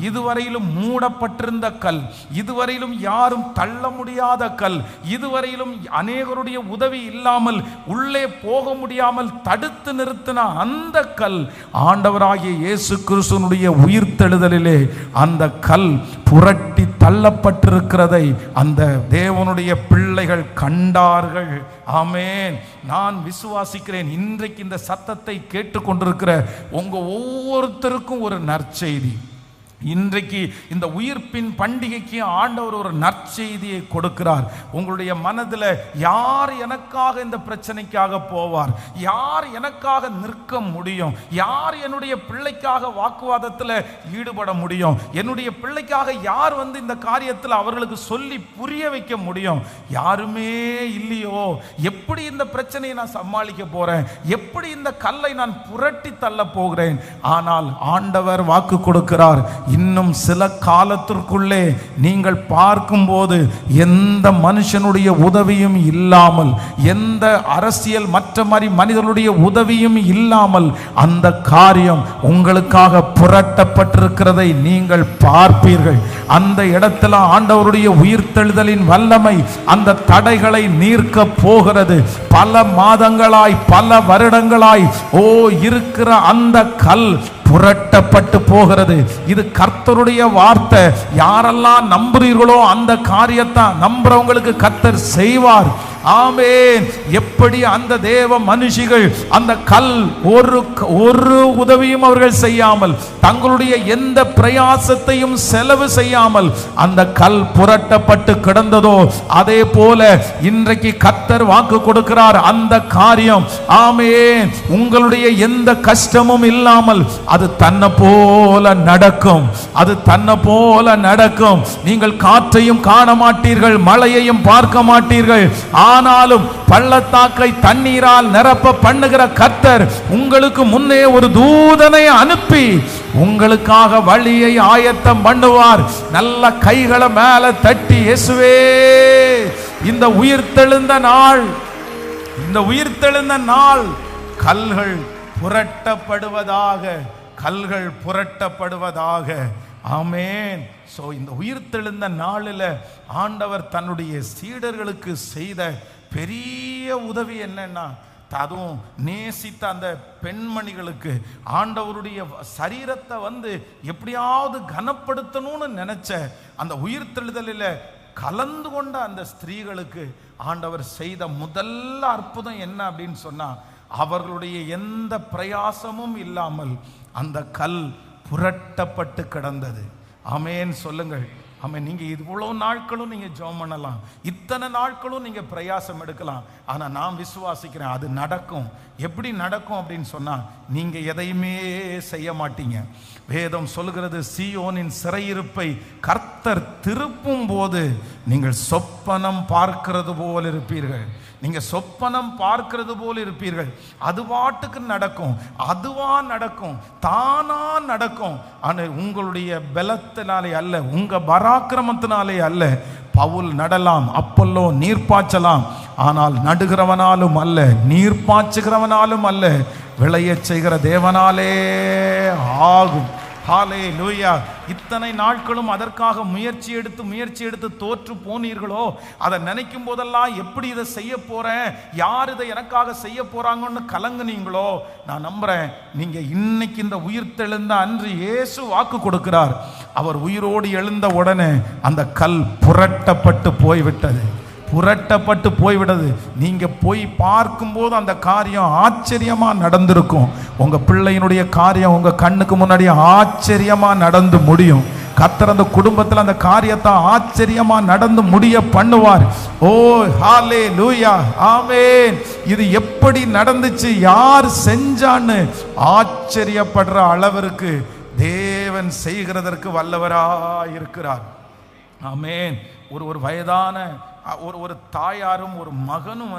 இதுவரையிலும் மூடப்பட்டிருந்த கல், இதுவரையிலும் யாரும் தள்ள முடியாத கல், இதுவரையிலும் அநேகருடைய உதவி இல்லாமல் உள்ளே போக முடியாமல் தடுத்து நிறுத்தின அந்த கல் ஆண்டவராகிய இயேசு கிறிஸ்துவினுடைய உயிர்த்தெழுதலிலே அந்த கல் புரட்டி தள்ளப்பட்டிருக்கிறதை அந்த தேவனுடைய பிள்ளைகள் கண்டார்கள். ஆமென். நான் விசுவாசிக்கிறேன், இன்றைக்கு இந்த சத்தத்தை கேட்டுக்கொண்டிருக்கிற உங்க ஒவ்வொருத்தருக்கும் ஒரு நற்செய்தி. இன்றைக்கு இந்த உயிர்ப்பின் பண்டிகைக்கு ஆண்டவர் ஒரு நற்செய்தியை கொடுக்கிறார். உங்களுடைய மனதில் யார் எனக்காக இந்த பிரச்சனைக்காக போவார், யார் எனக்காக நிற்க முடியும், யார் என்னுடைய பிள்ளைக்காக வாக்குவாதத்தில் ஈடுபட முடியும், என்னுடைய பிள்ளைக்காக யார் இந்த காரியத்தில் அவர்களுக்கு சொல்லி புரிய வைக்க முடியும்? யாருமே இல்லையோ, எப்படி இந்த பிரச்சனையை நான் சமாளிக்க போறேன், எப்படி இந்த கல்லை நான் புரட்டி தள்ள போகிறேன்? ஆனால் ஆண்டவர் வாக்கு கொடுக்கிறார், இன்னும் சில காலத்திற்குள்ளே நீங்கள் பார்க்கும்போது எந்த மனுஷனுடைய உதவியும் இல்லாமல், எந்த அரசியல் மற்ற மாதிரி மனிதனுடைய உதவியும் இல்லாமல் அந்த காரியம் உங்களுக்காக புரட்டப்பட்டிருக்கிறதை நீங்கள் பார்ப்பீர்கள். அந்த இடத்துல ஆண்டவருடைய உயிர்த்தெழுதலின் வல்லமை அந்த தடைகளை நீர்க்க போகிறது. பல மாதங்களாய் பல வருடங்களாய் இருக்கிற அந்த கல் புரட்டப்பட்டு போகிறது. இது கர்த்தருடைய வார்த்தை. யாரெல்லாம் நம்புறீர்களோ அந்த காரியத்தை நம்புறவங்களுக்கு கர்த்தர் செய்வார். ஆமென். எப்படி அந்த தேவ மனுஷிகள் அந்த கல் ஒரு உதவியும் அவர்கள் செய்யாமல், தங்களுடைய எந்த பிரயாசத்தையும் செலவு செய்யாமல் அந்த கல் புரட்டப்பட்டு கிடந்ததோ, அதே போல இன்றைக்கு கர்த்தர் வாக்கு கொடுக்கிறார், அந்த காரியம் ஆமென் உங்களுடைய எந்த கஷ்டமும் இல்லாமல் அது தன்னை போல நடக்கும். அது தன்னை போல நடக்கும். நீங்கள் காற்றையும் காண மாட்டீர்கள், மழையையும் பார்க்க மாட்டீர்கள். ஆனாலும் பள்ளத்தாக்கை தண்ணீரால் நிரப்ப பண்ணுகிற கர்த்தர் உங்களுக்கு முன்னே ஒரு தூதனை அனுப்பி உங்களுக்காக வழியை ஆயத்தம் பண்ணுவார். நல்ல கைகளை மேல தட்டி, இயேசுவே இந்த உயிர்த்தெழுந்த நாள், இந்த உயிர்த்தெழுந்த நாள் கல்கள் புரட்டப்படுவதாக, கல்கள் புரட்டப்படுவதாக. ஆமென். சோ இந்த உயிர்த்தெழுந்த நாளில் ஆண்டவர் தன்னுடைய சீடர்களுக்கு செய்த பெரிய உதவி என்னன்னா, அதுவும் நேசித்த அந்த பெண்மணிகளுக்கு ஆண்டவருடைய சரீரத்தை எப்படியாவது கனப்படுத்தணும்னு நினைச்ச அந்த உயிர்த்தெழுதலில் கலந்து கொண்ட அந்த ஸ்திரீகளுக்கு ஆண்டவர் செய்த முதல் அற்புதம் என்ன அப்படின்னு சொன்னா, அவர்களுடைய எந்த பிரயாசமும் இல்லாமல் அந்த கல் புரட்டப்பட்டு கிடந்தது. ஆமென் சொல்லுங்கள். ஆமாம், நீங்கள் இவ்வளோ நாட்களும் நீங்கள் ஜெபம் பண்ணலாம், இத்தனை நாட்களும் நீங்கள் பிரயாசம் எடுக்கலாம். ஆனால் நான் விசுவாசிக்கிறேன் அது நடக்கும். எப்படி நடக்கும் அப்படின்னு சொன்னால், நீங்கள் எதையுமே செய்ய மாட்டீங்க. வேதம் சொல்கிறது, சீயோனின் சிறையிருப்பை கர்த்தர் திருப்பும் போது நீங்கள் சொப்பனம் பார்க்கிறது போல் இருப்பீர்கள். நீங்கள் சொப்பனம் பார்க்கிறது போல் இருப்பீர்கள். அது பாட்டுக்கு நடக்கும், அதுவா நடக்கும், தானா நடக்கும். ஆனால் உங்களுடைய பலத்தினாலே அல்ல, உங்கள் பராக்கிரமத்தினாலே அல்ல. பவுல் நடலாம், அப்பல்லோ நீர் பாய்ச்சலாம், ஆனால் நடுகிறவனாலும் அல்ல, நீர் பாய்ச்சுகிறவனாலும் அல்ல, விளையச் செய்கிற தேவனாலே ஆகும். ஹல்லேலூயா. இத்தனை நாட்களும் அதற்காக முயற்சி எடுத்து தோற்று போனீர்களோ, அதை நினைக்கும் போதெல்லாம் எப்படி இதை செய்ய போறேன், யார் இதை எனக்காக செய்ய போறாங்கன்னு கலங்குனீங்களோ, நான் நம்புறேன் நீங்க இன்னைக்கு இந்த உயிர் தெழுந்த அன்று இயேசு வாக்கு கொடுக்கிறார். அவர் உயிரோடு எழுந்த உடனே அந்த கல் புரட்டப்பட்டு போய்விட்டது, புரட்டப்பட்டு போய்விடுது. நீங்க போய் பார்க்கும்போது அந்த காரியம் ஆச்சரியமா நடந்திருக்கும். உங்க பிள்ளையினுடைய காரியம் உங்க கண்ணுக்கு முன்னாடி ஆச்சரியமா நடந்து முடியும். கர்த்தர் அந்த குடும்பத்தில் அந்த காரியத்தை ஆச்சரியமா நடந்து முடிய பண்ணுவார். ஓ ஹல்லேலூயா, ஆமென். இது எப்படி நடந்துச்சு, யார் செஞ்சான்னு ஆச்சரியப்படுற அளவிற்கு தேவன் செய்கிறதற்கு வல்லவராய் இருக்கிறார். ஆமென். ஒரு வயதான ஒரு தாயாரும் ஒரு மகனும்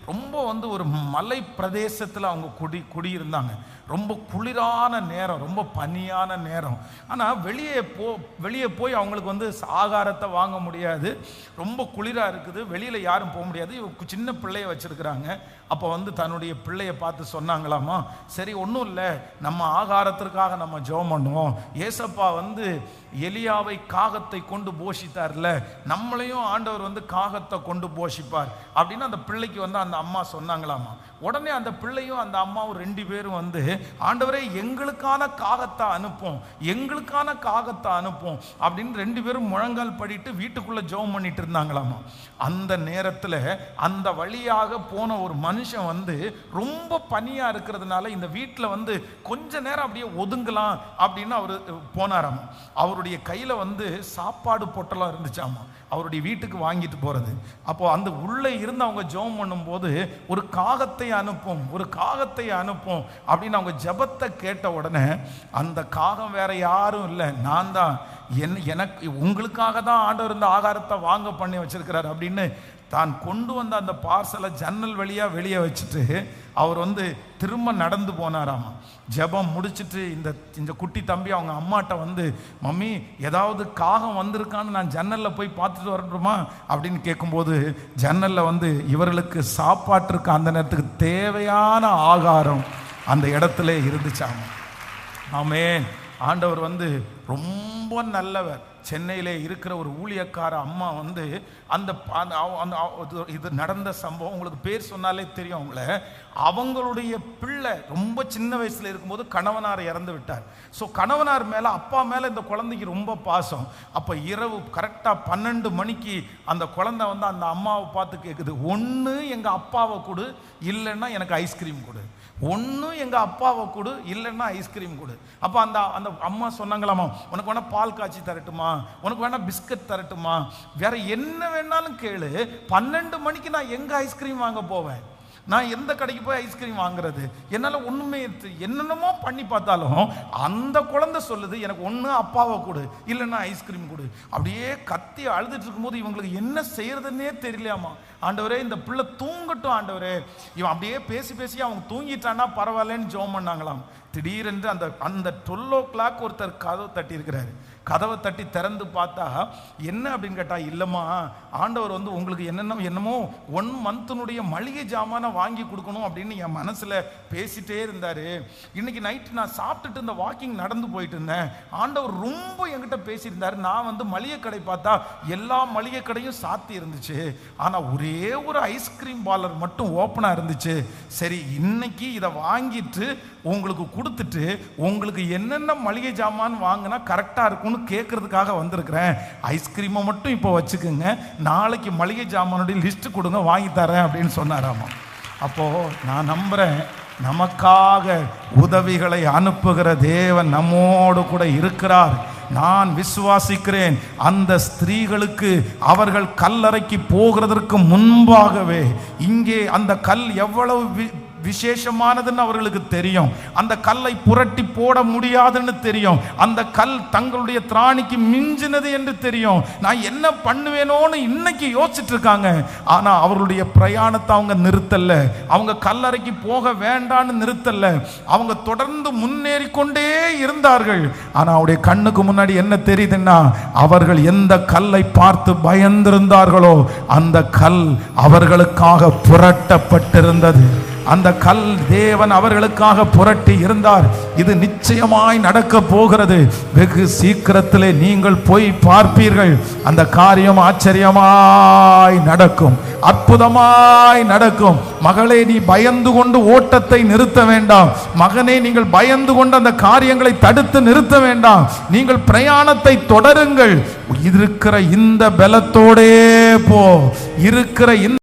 ரொம்ப ஒரு மலை பிரதேசத்தில் அவங்க குடியிருந்தாங்க. ரொம்ப குளிரான நேரம், ரொம்ப பனியான நேரம். ஆனால் வெளியே போய் அவங்களுக்கு ஆகாரத்தை வாங்க முடியாது, ரொம்ப குளிராக இருக்குது, வெளியில் யாரும் போக முடியாது. சின்ன பிள்ளைய வச்சுருக்கிறாங்க. அப்போ தன்னுடைய பிள்ளைய பார்த்து சொன்னாங்களாமா, சரி ஒன்றும் இல்லை, நம்ம ஆகாரத்திற்காக நம்ம ஜெபம் பண்ணுவோம். ஏசப்பா எலியாவை காகத்தை கொண்டு போஷித்தார்ல, நம்மளையும் ஆண்டவர் காகத்தை கொண்டு போஷிப்பார் அப்படின்னு அந்த பிள்ளைக்கு அந்த அம்மா சொன்னாங்களாமா. உடனே அந்த பிள்ளையும் அந்த அம்மாவும் 2 பேரும் ஆண்டவரே எங்களுக்கான காகத்தை அனுப்பும், எங்களுக்கான காகத்தை அனுப்பும் அப்படின்னு 2 பேரும் முழங்கால் படிட்டு வீட்டுக்குள்ள ஜெபம் பண்ணிட்டு இருந்தாங்களாமா. அந்த நேரத்தில் அந்த வழியாக போன ஒரு மனுஷன் ரொம்ப பனியா இருக்கிறதுனால இந்த வீட்டில் கொஞ்ச நேரம் அப்படியே ஒதுங்கலாம் அப்படின்னு அவர் போனாராமா. அவருடைய கையில் சாப்பாடு பொட்டலம் இருந்துச்சாமா, அவருடைய வீட்டுக்கு வாங்கிட்டு போறது. அப்போ அந்த உள்ளே இருந்து அவங்க ஜெபம் பண்ணும்போது ஒரு காகத்தை அனுப்பும், ஒரு காகத்தை அனுப்பும் அப்படின்னு அவங்க ஜெபத்தை கேட்ட உடனே, அந்த காகம் வேற யாரும் இல்லை, நான் தான், எனக்கு உங்களுக்காக தான் ஆண்டவர் இந்த ஆகாரத்தை வாங்க பண்ணி வச்சிருக்கிறார் அப்படின்னு தான் கொண்டு வந்த அந்த பார்சலை ஜன்னல் வழியா வெளியே வச்சுட்டு அவர் திரும்ப நடந்து போனாராமா. ஜெபம் முடிச்சுட்டு இந்த குட்டி தம்பி அவங்க அம்மாட்ட மம்மி ஏதாவது காகம் வந்திருக்கான்னு நான் ஜன்னலில் போய் பார்த்துட்டு வரட்டுமா அப்படின்னு கேட்கும்போது, ஜன்னலில் இவர்களுக்கு சாப்பாட்டிற்கு அந்த நேரத்துக்கு தேவையான ஆகாரம் அந்த இடத்துல இருந்துச்சாமா. ஆமென். ஆண்டவர் ரொம்ப நல்லவர். சென்னையிலே இருக்கிற ஒரு ஊழியக்கார அம்மா இது நடந்த சம்பவம் உங்களுக்கு பேர் சொன்னாலே தெரியும் அவங்கள. அவங்களுடைய பிள்ளை ரொம்ப சின்ன வயசுல இருக்கும்போது கணவனார் இறந்து விட்டார். ஸோ கணவனார் மேலே அப்பா மேலே இந்த குழந்தைக்கு ரொம்ப பாசம். அப்போ இரவு கரெக்டாக 12 மணிக்கு அந்த குழந்தை அந்த அம்மாவை பார்த்து கேட்குது, ஒன்று எங்கள் அப்பாவை கொடு, இல்லைன்னா எனக்கு ஐஸ்கிரீம் கொடு, ஒன்று எங்கள் அப்பாவை கொடு, இல்லைன்னா ஐஸ்கிரீம் கொடு. அப்போ அந்த அம்மா சொன்னாங்களாமா, உனக்கு வேணா பால் காய்ச்சி தரட்டுமா, உனக்கு வேணா பிஸ்கட் தரட்டுமா, வேற என்ன வேணாலும் கேளு, 12 மணிக்கு நான் எங்கே ஐஸ்கிரீம் வாங்க போவேன், நான் எந்த கடைக்கு போய் ஐஸ்கிரீம் வாங்குறது, என்னால் ஒன்றுமே என்னென்னமோ பண்ணி பார்த்தாலும் அந்த குழந்தை சொல்லுது எனக்கு ஒன்று அப்பாவை கொடு, இல்லைன்னா ஐஸ்கிரீம் கொடு. அப்படியே கத்தி அழுதுட்டு இருக்கும்போது இவங்களுக்கு என்ன செய்யறதுன்னே தெரியலையாமா. ஆண்டவரே இந்த பிள்ளை தூங்கட்டும் ஆண்டவரே, இவன் அப்படியே பேசி அவங்க தூங்கிட்டான்னா பரவாயில்லன்னு ஜெபம் பண்ணாங்களாம். திடீரென்று அந்த 12 o'clock ஒருத்தர் கதவை தட்டி இருக்கிறாரு. கதவை தட்டி திறந்து பார்த்தா என்ன அப்படின்னு கேட்டா, இல்லைம்மா ஆண்டவர் உங்களுக்கு என்னமோ 1 monthனுடைய மளிகை ஜாமான வாங்கி கொடுக்கணும் அப்படின்னு என் மனசில் பேசிட்டே இருந்தார். இன்னைக்கு நைட்டு நான் சாப்பிட்டுட்டு இந்த வாக்கிங் நடந்து போயிட்டு இருந்தேன், ஆண்டவர் ரொம்ப என்கிட்ட பேசியிருந்தார். நான் மளிகை கடை பார்த்தா எல்லா மளிகை கடையும் சாத்தி இருந்துச்சு, ஆனால் ஒரே ஒரு ஐஸ்கிரீம் பார்லர் மட்டும் ஓப்பனாக இருந்துச்சு. சரி இன்னைக்கு இதை வாங்கிட்டு உங்களுக்கு கொடுத்துட்டு உங்களுக்கு என்னென்ன மளிகை ஜாமான் வாங்கினா கரெக்டாக இருக்கும்னு கேட்கறதுக்காக வந்திருக்கிறேன், ஐஸ்கிரீமை மட்டும் இப்போ வச்சுக்கோங்க, நாளைக்கு மளிகை ஜாமானுடைய லிஸ்ட் கொடுங்க வாங்கி தரேன் அப்படின்னு சொன்னாராமா. அப்போது நான் நம்புகிறேன் நமக்காக உதவிகளை அனுப்புகிற தேவன் நம்மோடு கூட இருக்கிறார். நான் விசுவாசிக்கிறேன், அந்த ஸ்திரீகளுக்கு அவர்கள் கல்லறைக்கு போகிறதற்கு முன்பாகவே இங்கே அந்த கல் எவ்வளவு விசேஷமானதுன்னு அவர்களுக்கு தெரியும். அந்த கல்லை புரட்டி போட முடியாதுன்னு தெரியும். அந்த கல் தங்களுடைய திராணிக்கு மிஞ்சினது என்று தெரியும். நான் என்ன பண்ணுவேனோன்னு இன்னைக்கு யோசிச்சுட்டு இருக்காங்க. ஆனா அவர்களுடைய பிரயாணத்தை அவங்க நிறுத்தல. அவங்க கல்லறைக்கு போக வேண்டான்னு நிறுத்தல. அவங்க தொடர்ந்து முன்னேறி கொண்டே இருந்தார்கள். ஆனா அவருடைய கண்ணுக்கு முன்னாடி என்ன தெரியுதுன்னா, அவர்கள் எந்த கல்லை பார்த்து பயந்திருந்தார்களோ அந்த கல் அவர்களுக்காக புரட்டப்பட்டிருந்தது. அந்த கல் தேவன் அவர்களுக்காக புரட்டி இருந்தார். இது நிச்சயமாய் நடக்க போகிறது. வெகு சீக்கிரத்திலே நீங்கள் போய் பார்ப்பீர்கள். அந்த காரியம் ஆச்சரியமாய் நடக்கும், அற்புதமாய் நடக்கும். மகளே, நீ பயந்து கொண்டு ஓட்டத்தை நிறுத்த வேண்டாம். மகனே, நீங்கள் பயந்து கொண்டு அந்த காரியங்களை தடுத்து நிறுத்த வேண்டாம். நீங்கள் பிரயாணத்தை தொடருங்கள். இருக்கிற இந்த பலத்தோடே போ. இருக்கிற இந்த